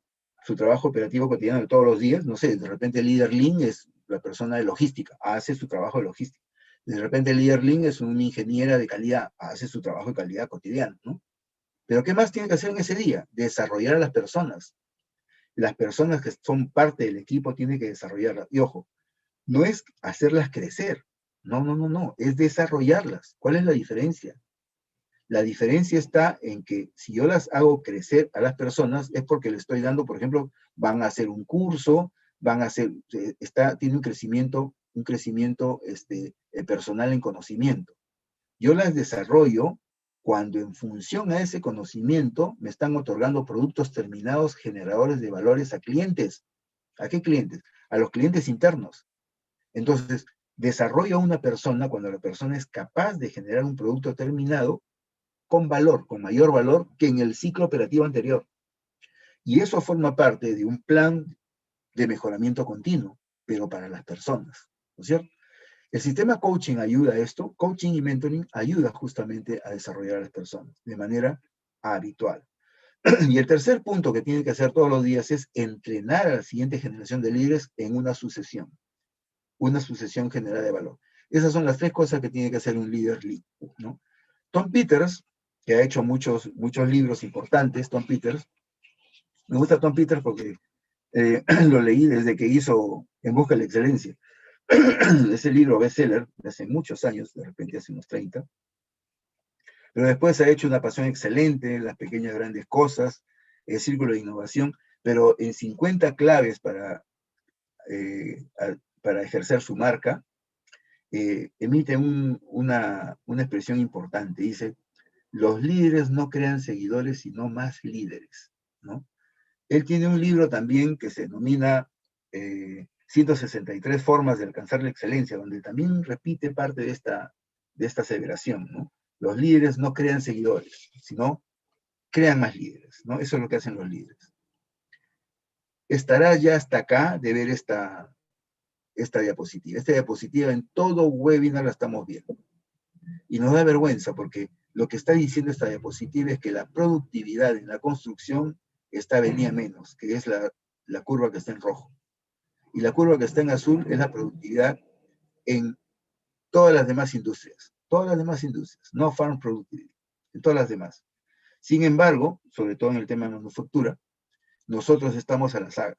B: su trabajo operativo cotidiano de todos los días. No sé, de repente el líder Lean es la persona de logística, hace su trabajo de logística. De repente el líder Lean es una ingeniera de calidad, hace su trabajo de calidad cotidiano, ¿no? Pero ¿qué más tiene que hacer en ese día? Desarrollar a las personas. Las personas que son parte del equipo tienen que desarrollarlas. Y ojo, no es hacerlas crecer. No. Es desarrollarlas. ¿Cuál es la diferencia? La diferencia está en que si yo las hago crecer a las personas es porque les estoy dando, por ejemplo, van a hacer un curso, tiene un crecimiento personal en conocimiento. Yo las desarrollo cuando en función a ese conocimiento me están otorgando productos terminados generadores de valores a clientes. ¿A qué clientes? A los clientes internos. Entonces, desarrollo a una persona cuando la persona es capaz de generar un producto terminado con valor, con mayor valor que en el ciclo operativo anterior. Y eso forma parte de un plan de mejoramiento continuo, pero para las personas, ¿no es cierto? El sistema coaching ayuda a esto, coaching y mentoring ayuda justamente a desarrollar a las personas de manera habitual. Y el tercer punto que tienen que hacer todos los días es entrenar a la siguiente generación de líderes en una sucesión generada de valor. Esas son las tres cosas que tiene que hacer un líder lead, ¿no? Tom Peters, que ha hecho muchos libros importantes, Tom Peters, me gusta Tom Peters porque lo leí desde que hizo En Busca de la Excelencia. Ese libro bestseller de hace muchos años, de repente hace unos 30, pero después ha hecho Una pasión excelente, Las pequeñas grandes cosas, El círculo de innovación, pero en 50 claves para ejercer su marca, emite una expresión importante, dice, los líderes no crean seguidores, sino más líderes, ¿no? Él tiene un libro también que se denomina 163 formas de alcanzar la excelencia, donde también repite parte de esta aseveración, ¿no? Los líderes no crean seguidores, sino crean más líderes, ¿no? Eso es lo que hacen los líderes. Estará ya hasta acá de ver esta diapositiva. Esta diapositiva en todo webinar la estamos viendo. Y nos da vergüenza porque lo que está diciendo esta diapositiva es que la productividad en la construcción está venida menos, que es la curva que está en rojo. Y la curva que está en azul es la productividad en todas las demás industrias. Todas las demás industrias, no farm productivity, en todas las demás. Sin embargo, sobre todo en el tema de manufactura, nosotros estamos a la saga,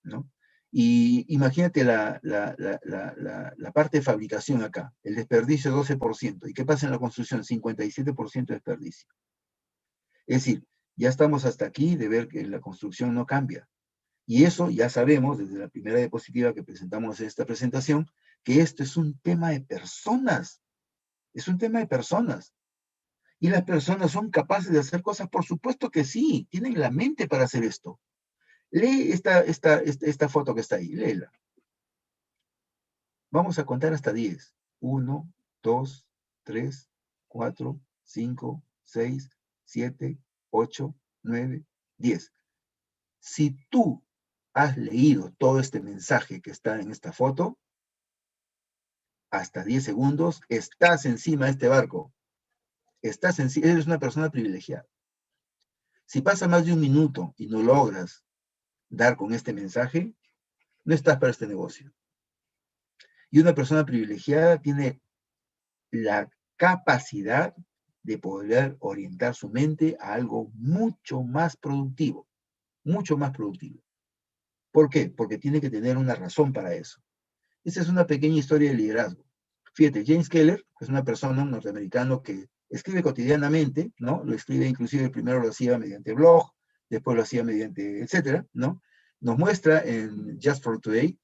B: ¿no? Y imagínate la parte de fabricación acá, el desperdicio 12%. ¿Y qué pasa en la construcción? 57% de desperdicio. Es decir, ya estamos hasta aquí de ver que la construcción no cambia. Y eso ya sabemos desde la primera diapositiva que presentamos en esta presentación, que esto es un tema de personas. Es un tema de personas. ¿Y las personas son capaces de hacer cosas? Por supuesto que sí, tienen la mente para hacer esto. Lee esta foto que está ahí, léela. Vamos a contar hasta 10. 1, 2, 3, 4, 5, 6, 7, 8, 9, 10. Si tú has leído todo este mensaje que está en esta foto, hasta 10 segundos, estás encima de este barco. Eres una persona privilegiada. Si pasa más de un minuto y no logras dar con este mensaje, no estás para este negocio. Y una persona privilegiada tiene la capacidad de poder orientar su mente a algo mucho más productivo, mucho más productivo. ¿Por qué? Porque tiene que tener una razón para eso. Esa es una pequeña historia de liderazgo. Fíjate, James Keller, que es una persona, un norteamericano que escribe cotidianamente, ¿no? Lo escribe inclusive, primero lo hacía mediante blog, después lo hacía mediante, etcétera, ¿no? Nos muestra en Just for Today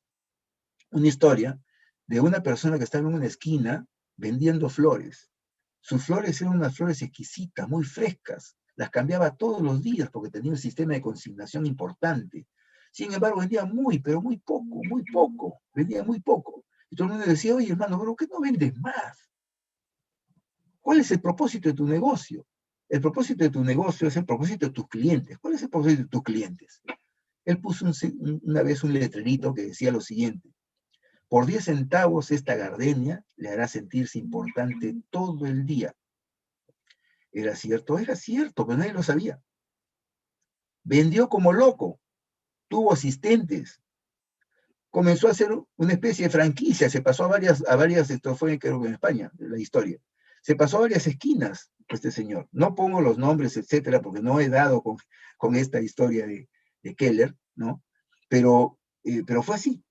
B: una historia de una persona que estaba en una esquina vendiendo flores. Sus flores eran unas flores exquisitas, muy frescas. Las cambiaba todos los días porque tenía un sistema de consignación importante. Sin embargo, vendía pero muy poco. Vendía muy poco. Y todo el mundo decía, oye, hermano, ¿por qué no vendes más? ¿Cuál es el propósito de tu negocio? El propósito de tu negocio es el propósito de tus clientes. ¿Cuál es el propósito de tus clientes? Él puso una vez un letrerito que decía lo siguiente: por 10 centavos esta gardenia le hará sentirse importante todo el día. Era cierto, pero nadie lo sabía. Vendió como loco, tuvo asistentes, comenzó a hacer una especie de franquicia, se pasó a varias, esto fue creo que en España, la historia, se pasó a varias esquinas este señor. No pongo los nombres, etcétera, porque no he dado con esta historia de Keller, ¿no? Pero fue así.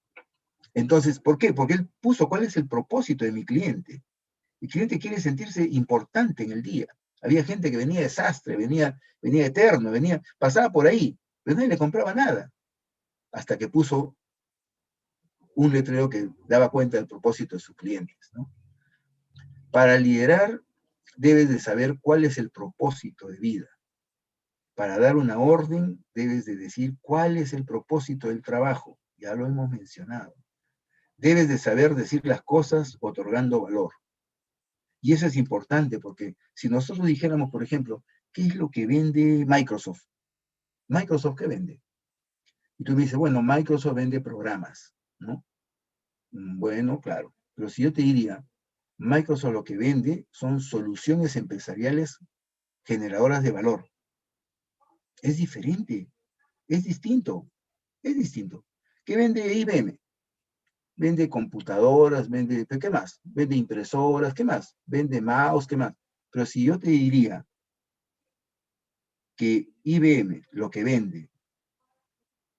B: Entonces, ¿por qué? Porque él puso cuál es el propósito de mi cliente. Mi cliente quiere sentirse importante en el día. Había gente que venía desastre, venía eterno, pasaba por ahí, pero nadie le compraba nada. Hasta que puso un letrero que daba cuenta del propósito de sus clientes, ¿no? Para liderar, debes de saber cuál es el propósito de vida. Para dar una orden, debes de decir cuál es el propósito del trabajo. Ya lo hemos mencionado. Debes de saber decir las cosas otorgando valor. Y eso es importante porque si nosotros dijéramos, por ejemplo, ¿qué es lo que vende Microsoft? ¿Microsoft qué vende? Y tú me dices, bueno, Microsoft vende programas, ¿no? Bueno, claro. Pero si yo te diría, Microsoft lo que vende son soluciones empresariales generadoras de valor. Es diferente, es distinto, es distinto. ¿Qué vende IBM? Vende computadoras, ¿qué más? Vende impresoras, ¿qué más? Vende mouse, ¿qué más? Pero si yo te diría que IBM lo que vende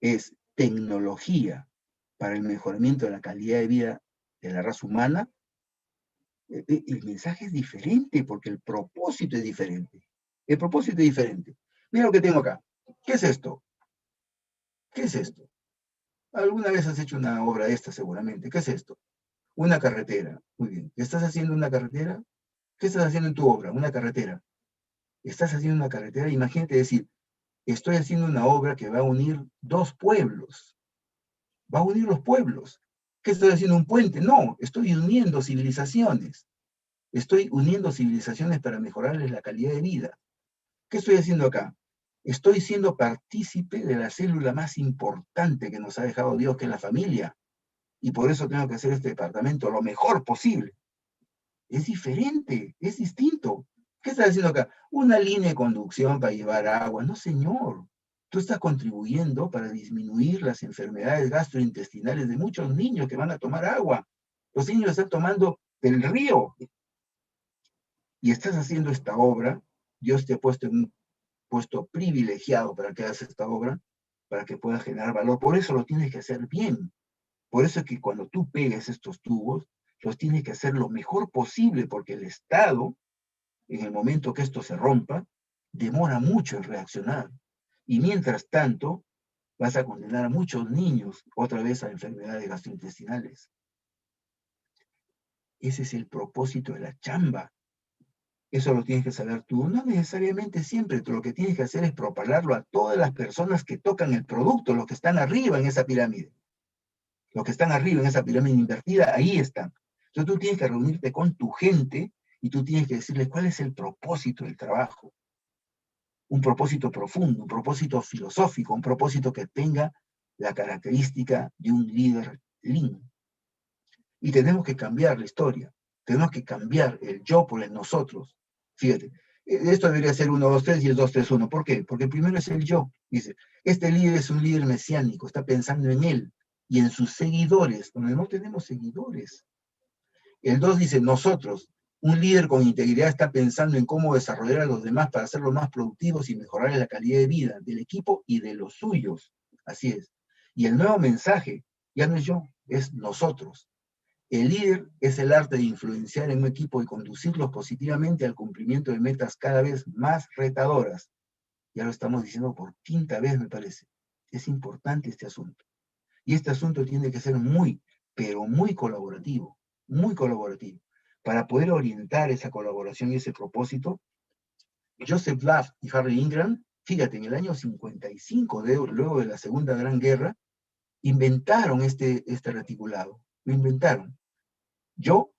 B: es tecnología para el mejoramiento de la calidad de vida de la raza humana, el mensaje es diferente porque el propósito es diferente. El propósito es diferente. Mira lo que tengo acá. ¿Qué es esto? ¿Qué es esto? Alguna vez has hecho una obra de esta seguramente. ¿Qué es esto? Una carretera. Muy bien. ¿Estás haciendo una carretera? ¿Qué estás haciendo en tu obra? Una carretera. Estás haciendo una carretera. Imagínate decir, estoy haciendo una obra que va a unir dos pueblos. Va a unir los pueblos. ¿Qué estoy haciendo? ¿Un puente? No, estoy uniendo civilizaciones. Estoy uniendo civilizaciones para mejorarles la calidad de vida. ¿Qué estoy haciendo acá? Estoy siendo partícipe de la célula más importante que nos ha dejado Dios, que es la familia. Y por eso tengo que hacer este departamento lo mejor posible. Es diferente, es distinto. ¿Qué estás haciendo acá? Una línea de conducción para llevar agua. No, señor. Tú estás contribuyendo para disminuir las enfermedades gastrointestinales de muchos niños que van a tomar agua. Los niños están tomando del río. Y estás haciendo esta obra. Dios te ha puesto en un puesto privilegiado para que hagas esta obra, para que puedas generar valor. Por eso lo tienes que hacer bien. Por eso es que cuando tú pegues estos tubos, los tienes que hacer lo mejor posible, porque el Estado, en el momento que esto se rompa, demora mucho en reaccionar. Y mientras tanto, vas a condenar a muchos niños otra vez a enfermedades gastrointestinales. Ese es el propósito de la chamba. Eso lo tienes que saber tú. No necesariamente siempre. Tú lo que tienes que hacer es propalarlo a todas las personas que tocan el producto, los que están arriba en esa pirámide. Los que están arriba en esa pirámide invertida, ahí están. Entonces tú tienes que reunirte con tu gente y tú tienes que decirles cuál es el propósito del trabajo. Un propósito profundo, un propósito filosófico, un propósito que tenga la característica de un líder lean. Y tenemos que cambiar la historia. Tenemos que cambiar el yo por el nosotros. Fíjate, esto debería ser 1, 2, 3 y el 2, 3, 1. ¿Por qué? Porque primero es el yo. Dice, este líder es un líder mesiánico, está pensando en él y en sus seguidores, donde no tenemos seguidores. El 2 dice, nosotros, un líder con integridad está pensando en cómo desarrollar a los demás para hacerlos más productivos y mejorar la calidad de vida del equipo y de los suyos. Así es. Y el nuevo mensaje ya no es yo, es nosotros. El líder es el arte de influenciar en un equipo y conducirlos positivamente al cumplimiento de metas cada vez más retadoras. Ya lo estamos diciendo por quinta vez, me parece. Es importante este asunto. Y este asunto tiene que ser muy, pero muy colaborativo, para poder orientar esa colaboración y ese propósito. Joseph Duff y Harry Ingram, fíjate, en el año 55, luego de la Segunda Gran Guerra, inventaron este reticulado. Lo inventaron. Yo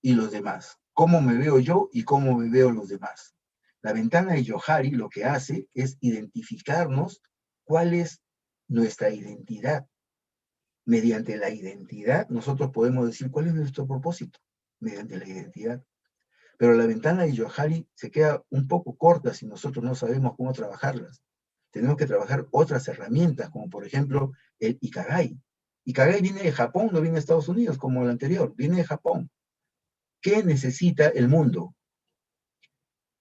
B: y los demás. Cómo me veo yo y cómo me veo los demás. La ventana de Johari lo que hace es identificarnos cuál es nuestra identidad. Mediante la identidad, nosotros podemos decir cuál es nuestro propósito, mediante la identidad. Pero la ventana de Johari se queda un poco corta si nosotros no sabemos cómo trabajarlas. Tenemos que trabajar otras herramientas, como por ejemplo el Ikigai. Ikigai viene de Japón, no viene de Estados Unidos como el anterior, viene de Japón. ¿Qué necesita el mundo?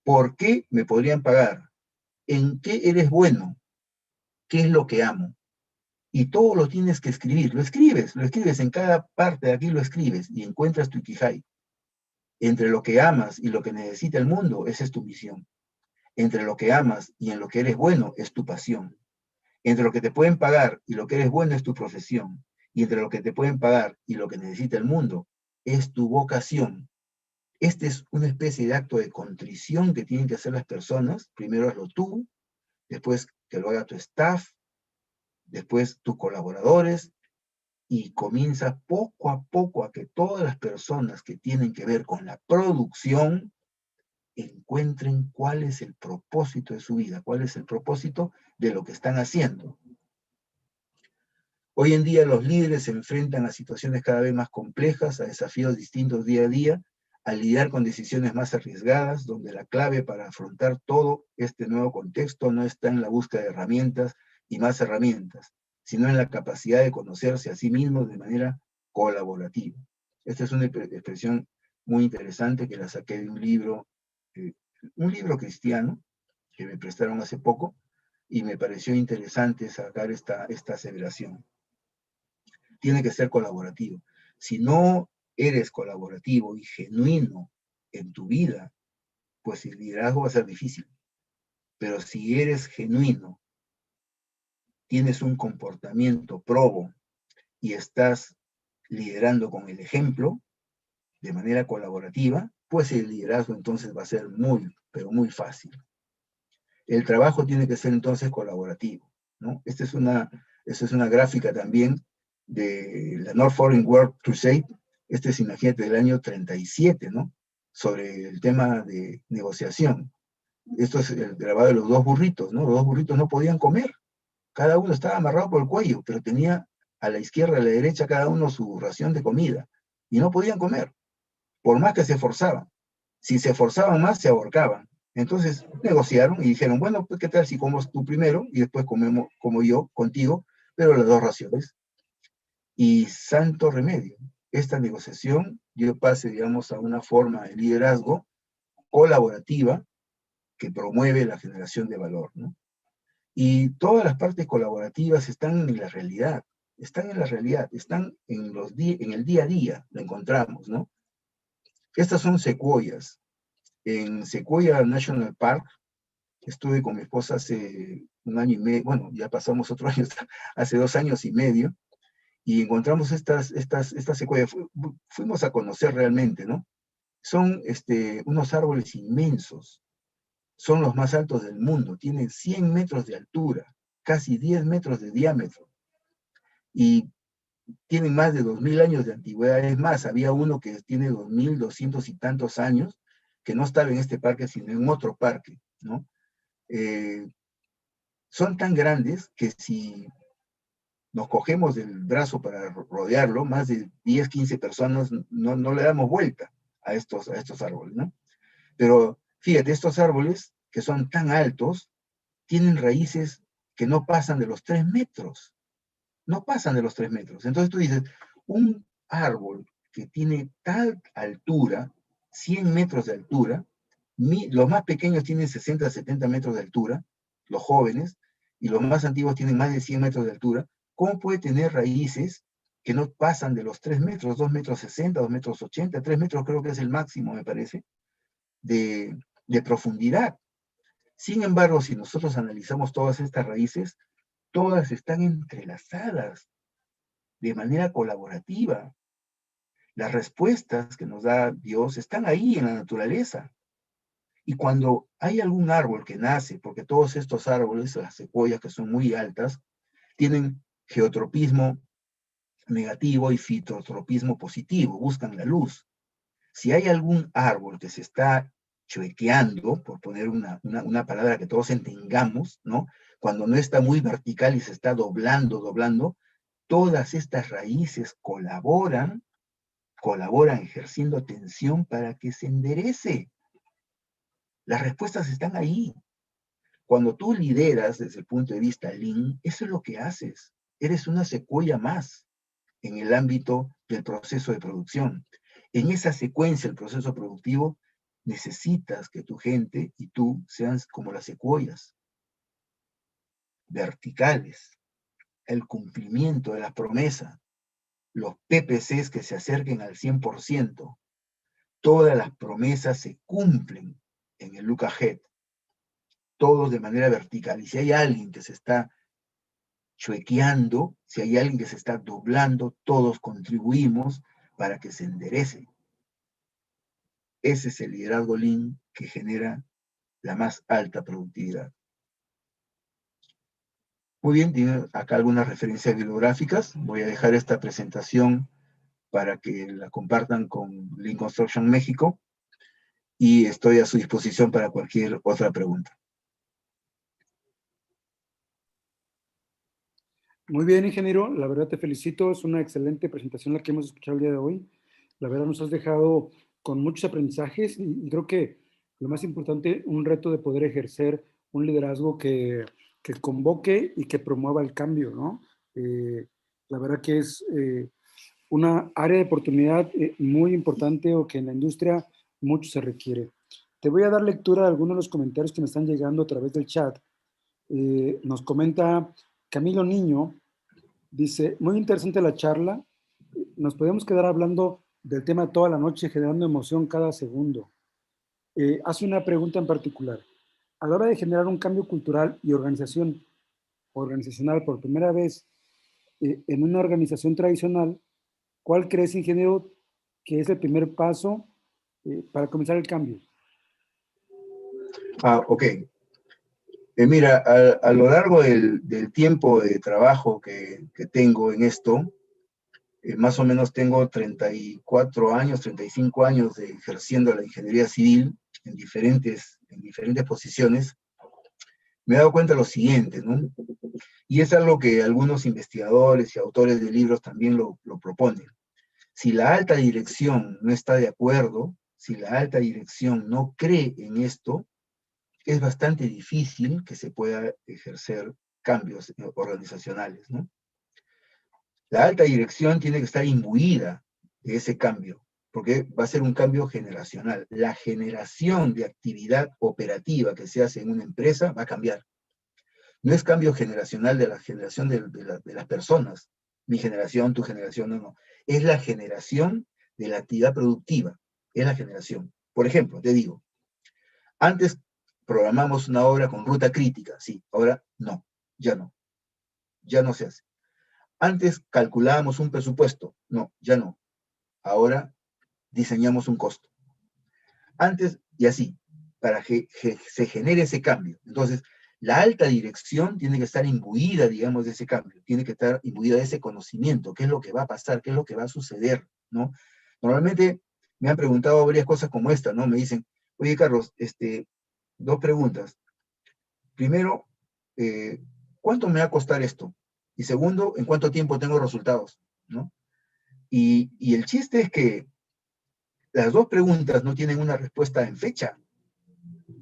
B: ¿Por qué me podrían pagar? ¿En qué eres bueno? ¿Qué es lo que amo? Y todo lo tienes que escribir. Lo escribes en cada parte de aquí lo escribes y encuentras tu Ikigai. Entre lo que amas y lo que necesita el mundo, esa es tu misión. Entre lo que amas y en lo que eres bueno, es tu pasión. Entre lo que te pueden pagar y lo que eres bueno, es tu profesión. Y entre lo que te pueden pagar y lo que necesita el mundo, es tu vocación. Este es una especie de acto de contrición que tienen que hacer las personas. Primero hazlo tú, después que lo haga tu staff, después tus colaboradores, y comienza poco a poco a que todas las personas que tienen que ver con la producción encuentren cuál es el propósito de su vida, cuál es el propósito de lo que están haciendo. Hoy en día los líderes se enfrentan a situaciones cada vez más complejas, a desafíos distintos día a día, a lidiar con decisiones más arriesgadas, donde la clave para afrontar todo este nuevo contexto no está en la búsqueda de herramientas y más herramientas, sino en la capacidad de conocerse a sí mismos de manera colaborativa. Esta es una expresión muy interesante que la saqué de un libro cristiano que me prestaron hace poco, y me pareció interesante sacar esta aseveración. Tiene que ser colaborativo. Si no eres colaborativo y genuino en tu vida, pues el liderazgo va a ser difícil. Pero si eres genuino, tienes un comportamiento probo y estás liderando con el ejemplo, de manera colaborativa, pues el liderazgo entonces va a ser muy, pero muy fácil. El trabajo tiene que ser entonces colaborativo, ¿no? Esta es una gráfica también de la North Foreign World Crusade. Este es, imagínate, del año 37, ¿no? Sobre el tema de negociación. Esto es el grabado de los dos burritos, ¿no? Los dos burritos no podían comer. Cada uno estaba amarrado por el cuello, pero tenía a la izquierda y a la derecha cada uno su ración de comida. Y no podían comer, por más que se esforzaban. Si se esforzaban más, se ahorcaban. Entonces negociaron y dijeron, bueno, pues qué tal si comes tú primero y después como yo contigo, pero las dos raciones. Y santo remedio, esta negociación dio pase, digamos, a una forma de liderazgo colaborativa que promueve la generación de valor, ¿no? Y todas las partes colaborativas están en la realidad, están en el día a día, lo encontramos, ¿no? Estas son secuoyas. En Sequoia National Park, estuve con mi esposa hace un año y medio, bueno, ya pasamos otro año, hace 2 años y medio, y encontramos estas secuoyas. Fuimos a conocer realmente, ¿no? Son unos árboles inmensos, son los más altos del mundo, tienen 100 metros de altura, casi 10 metros de diámetro, y tienen más de 2000 años de antigüedad. Es más, había uno que tiene 2200 y tantos años, que no estaba en este parque, sino en otro parque, ¿no? Son tan grandes que si nos cogemos del brazo para rodearlo, más de 10, 15 personas no le damos vuelta a estos árboles, ¿no? Pero fíjate, estos árboles que son tan altos, tienen raíces que no pasan de los 3 metros, no pasan de los 3 metros. Entonces tú dices, un árbol que tiene tal altura, 100 metros de altura, los más pequeños tienen 60, 70 metros de altura, los jóvenes, y los más antiguos tienen más de 100 metros de altura. ¿Cómo puede tener raíces que no pasan de los 3 metros, 2 metros 60, 2 metros 80, 3 metros creo que es el máximo, me parece, de profundidad? Sin embargo, si nosotros analizamos todas estas raíces, todas están entrelazadas de manera colaborativa. Las respuestas que nos da Dios están ahí en la naturaleza. Y cuando hay algún árbol que nace, porque todos estos árboles, las secuoyas que son muy altas, tienen geotropismo negativo y fitotropismo positivo, buscan la luz. Si hay algún árbol que se está chuequeando, por poner una palabra que todos entendamos, ¿no? Cuando no está muy vertical y se está doblando, todas estas raíces colaboran ejerciendo tensión para que se enderece. Las respuestas están ahí. Cuando tú lideras desde el punto de vista Lean, eso es lo que haces. Eres una secuoya más en el ámbito del proceso de producción. En esa secuencia, el proceso productivo, necesitas que tu gente y tú sean como las secuoyas, verticales, el cumplimiento de la promesa, los PPCs que se acerquen al 100%, todas las promesas se cumplen en el look ahead, todos de manera vertical. Y si hay alguien que se está chuequeando, si hay alguien que se está doblando, todos contribuimos para que se enderece. Ese es el liderazgo Lean que genera la más alta productividad. Muy bien, tiene acá algunas referencias bibliográficas. Voy a dejar esta presentación para que la compartan con Lean Construction México y estoy a su disposición para cualquier otra pregunta.
A: Muy bien, ingeniero. La verdad te felicito. Es una excelente presentación la que hemos escuchado el día de hoy. La verdad nos has dejado con muchos aprendizajes y creo que lo más importante, un reto de poder ejercer un liderazgo que convoque y que promueva el cambio, ¿no? La verdad que es una área de oportunidad muy importante o que en la industria mucho se requiere. Te voy a dar lectura de algunos de los comentarios que me están llegando a través del chat. Nos comenta Camilo Niño, dice, muy interesante la charla, nos podemos quedar hablando del tema toda la noche, generando emoción cada segundo. Hace una pregunta en particular. A la hora de generar un cambio cultural y organizacional por primera vez en una organización tradicional, ¿cuál crees, ingeniero, que es el primer paso para comenzar el cambio?
B: Ok. Mira, a lo largo del tiempo de trabajo que tengo en esto, más o menos tengo 34 años, 35 años de ejerciendo la ingeniería civil en diferentes posiciones. Me he dado cuenta de lo siguiente, ¿no? Y es algo que algunos investigadores y autores de libros también lo proponen. Si la alta dirección no está de acuerdo, si la alta dirección no cree en esto, es bastante difícil que se pueda ejercer cambios organizacionales, ¿no? La alta dirección tiene que estar imbuida de ese cambio, porque va a ser un cambio generacional. La generación de actividad operativa que se hace en una empresa va a cambiar. No es cambio generacional de la generación de las personas, mi generación, tu generación, no. Es la generación de la actividad productiva, es la generación. Por ejemplo, te digo, antes programamos una obra con ruta crítica, sí, ahora no, ya no se hace. Antes calculábamos un presupuesto. No, ya no. Ahora diseñamos un costo. Antes, y así, para que se genere ese cambio. Entonces, la alta dirección tiene que estar imbuida, digamos, de ese cambio, tiene que estar imbuida de ese conocimiento, qué es lo que va a pasar, qué es lo que va a suceder, ¿no? Normalmente me han preguntado varias cosas como esta, ¿no? Me dicen, oye, Carlos, dos preguntas. Primero, ¿cuánto me va a costar esto? Y segundo, ¿en cuánto tiempo tengo resultados? ¿No? Y el chiste es que las dos preguntas no tienen una respuesta en fecha,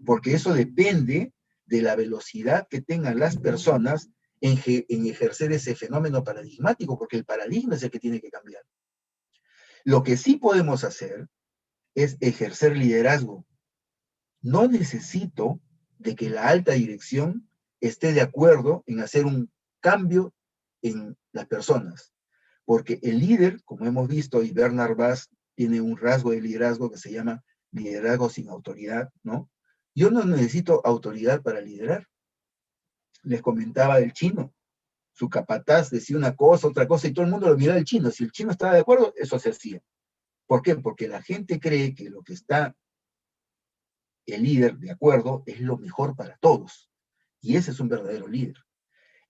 B: porque eso depende de la velocidad que tengan las personas en ejercer ese fenómeno paradigmático, porque el paradigma es el que tiene que cambiar. Lo que sí podemos hacer es ejercer liderazgo. No necesito de que la alta dirección esté de acuerdo en hacer un cambio en las personas, porque el líder, como hemos visto, y Bernard Bass tiene un rasgo de liderazgo que se llama liderazgo sin autoridad, ¿no? Yo no necesito autoridad para liderar. Les comentaba del chino. Su capataz decía una cosa, otra cosa, y todo el mundo lo miraba al chino. Si el chino estaba de acuerdo, eso se hacía. ¿Por qué? Porque la gente cree que lo que está el líder de acuerdo es lo mejor para todos. Y ese es un verdadero líder.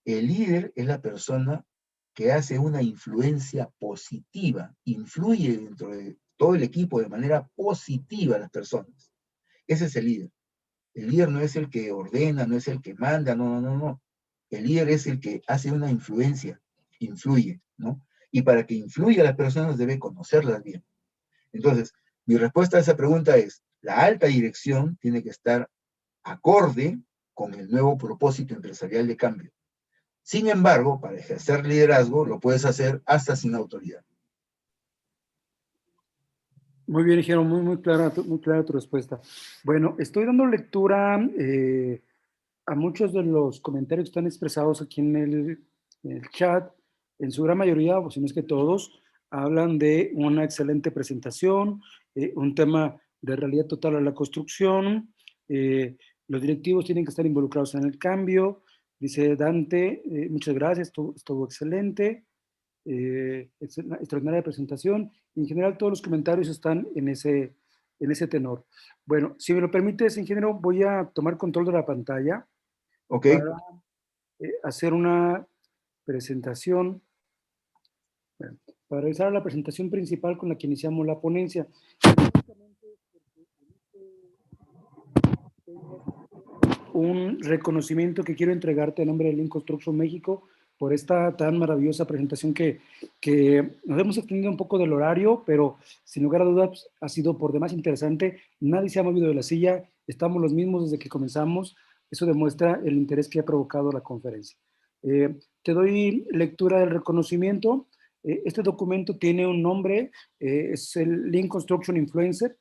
B: El líder es la persona que hace una influencia positiva, influye dentro de todo el equipo de manera positiva a las personas. Ese es el líder. El líder no es el que ordena, no es el que manda, no, no, no, no. El líder es el que hace una influencia, influye, ¿no? Y para que influya a las personas debe conocerlas bien. Entonces, mi respuesta a esa pregunta es, la alta dirección tiene que estar acorde con el nuevo propósito empresarial de cambio. Sin embargo, para ejercer liderazgo lo puedes hacer hasta sin autoridad.
A: Muy bien, Ingeniero, muy clara tu respuesta. Bueno, estoy dando lectura a muchos de los comentarios que están expresados aquí en el chat. En su gran mayoría, o si no es que todos, hablan de una excelente presentación, un tema de realidad total a la construcción, los directivos tienen que estar involucrados en el cambio. Dice Dante, muchas gracias, estuvo excelente. Extraordinaria presentación. En general, todos los comentarios están en ese tenor. Bueno, si me lo permites, ingeniero, voy a tomar control de la pantalla
B: ¿Ok?
A: para hacer una presentación, bueno, para realizar la presentación principal con la que iniciamos la ponencia. Un reconocimiento que quiero entregarte a nombre de Lean Construction México por esta tan maravillosa presentación que nos hemos extendido un poco del horario, pero sin lugar a dudas ha sido por demás interesante. Nadie se ha movido de la silla, estamos los mismos desde que comenzamos. Eso demuestra el interés que ha provocado la conferencia. Te doy lectura del reconocimiento. Este documento tiene un nombre, es el Lean Construction Influencer,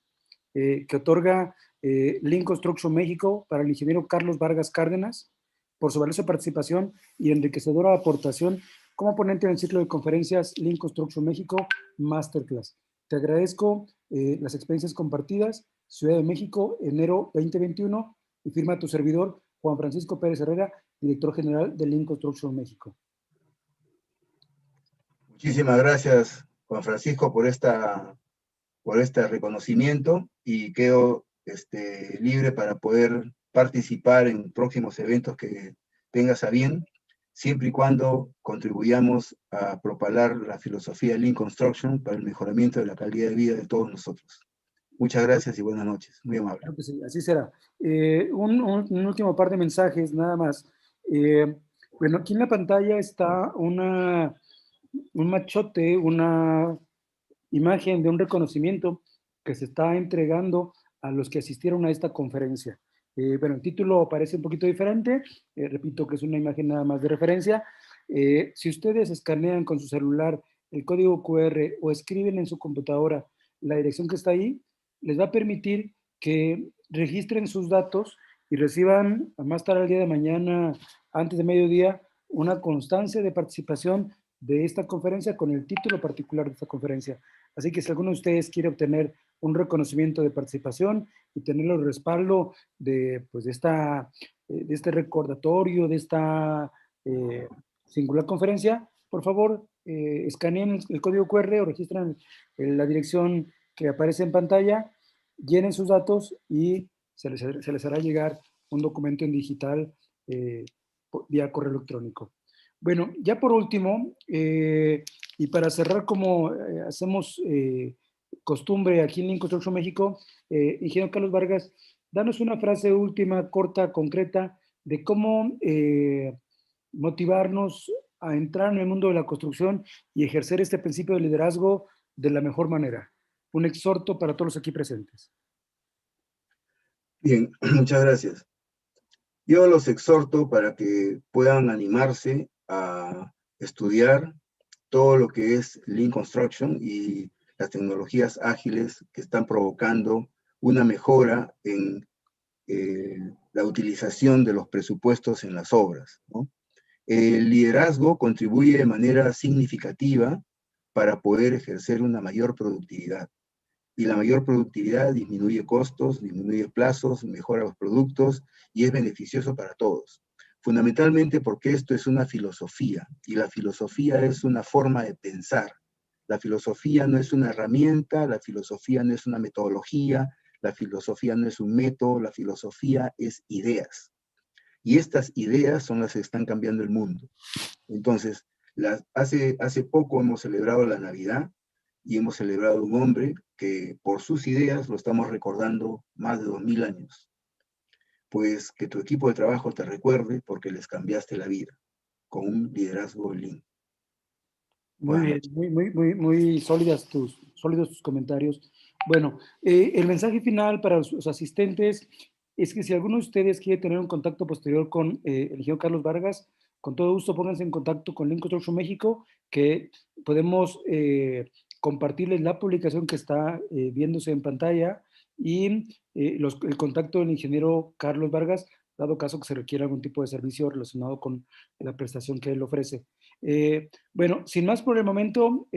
A: que otorga Lean Construction México para el ingeniero Carlos Vargas Cárdenas por su valiosa participación y enriquecedora aportación como ponente en el ciclo de conferencias Lean Construction México Masterclass. Te agradezco las experiencias compartidas. Ciudad de México, enero 2021, y firma tu servidor, Juan Francisco Pérez Herrera, director general de Lean Construction México.
B: Muchísimas gracias, Juan Francisco, por este reconocimiento y quedo libre para poder participar en próximos eventos que tengas a bien, siempre y cuando contribuyamos a propalar la filosofía Lean Construction para el mejoramiento de la calidad de vida de todos nosotros. Muchas gracias y buenas noches. Muy amable.
A: Claro que sí, así será. Un último par de mensajes, nada más. Bueno, aquí en la pantalla está un machote, una imagen de un reconocimiento que se está entregando a los que asistieron a esta conferencia. Bueno, el título parece un poquito diferente, repito que es una imagen nada más de referencia. Si ustedes escanean con su celular el código QR o escriben en su computadora la dirección que está ahí, les va a permitir que registren sus datos y reciban a más tarde el día de mañana, antes de mediodía, una constancia de participación de esta conferencia con el título particular de esta conferencia. Así que si alguno de ustedes quiere obtener un reconocimiento de participación y tener el respaldo pues, de este recordatorio, de esta singular conferencia, por favor, escaneen el código QR o registran la dirección que aparece en pantalla, llenen sus datos y se les hará llegar un documento en digital vía correo electrónico. Bueno, ya por último, y para cerrar como hacemos costumbre aquí en Lean Construction México, ingeniero Carlos Vargas, danos una frase última, corta, concreta, de cómo motivarnos a entrar en el mundo de la construcción y ejercer este principio de liderazgo de la mejor manera. Un exhorto para todos los aquí presentes.
B: Bien, muchas gracias. Yo los exhorto para que puedan animarse a estudiar todo lo que es Lean Construction y las tecnologías ágiles que están provocando una mejora en la utilización de los presupuestos en las obras, ¿no? El liderazgo contribuye de manera significativa para poder ejercer una mayor productividad. Y la mayor productividad disminuye costos, disminuye plazos, mejora los productos y es beneficioso para todos. Fundamentalmente porque esto es una filosofía y la filosofía es una forma de pensar. La filosofía no es una herramienta, la filosofía no es una metodología, la filosofía no es un método, la filosofía es ideas. Y estas ideas son las que están cambiando el mundo. Entonces, hace poco hemos celebrado la Navidad y hemos celebrado un hombre que por sus ideas lo estamos recordando más de 2000 años. Pues que tu equipo de trabajo te recuerde porque les cambiaste la vida con un liderazgo Lean.
A: Muy
B: Buenas
A: bien,
B: noches.
A: muy sólidos tus comentarios. Bueno, el mensaje final para los asistentes es que si alguno de ustedes quiere tener un contacto posterior con el ingeniero Carlos Vargas, con todo gusto pónganse en contacto con Lean Construction México, que podemos compartirles la publicación que está viéndose en pantalla y el contacto del ingeniero Carlos Vargas, dado caso que se requiera algún tipo de servicio relacionado con la prestación que él ofrece. Bueno, sin más por el momento,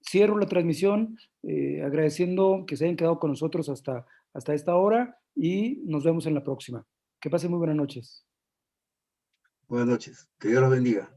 A: cierro la transmisión agradeciendo que se hayan quedado con nosotros hasta esta hora y nos vemos en la próxima. Que pasen muy buenas noches.
B: Buenas noches. Que Dios los bendiga.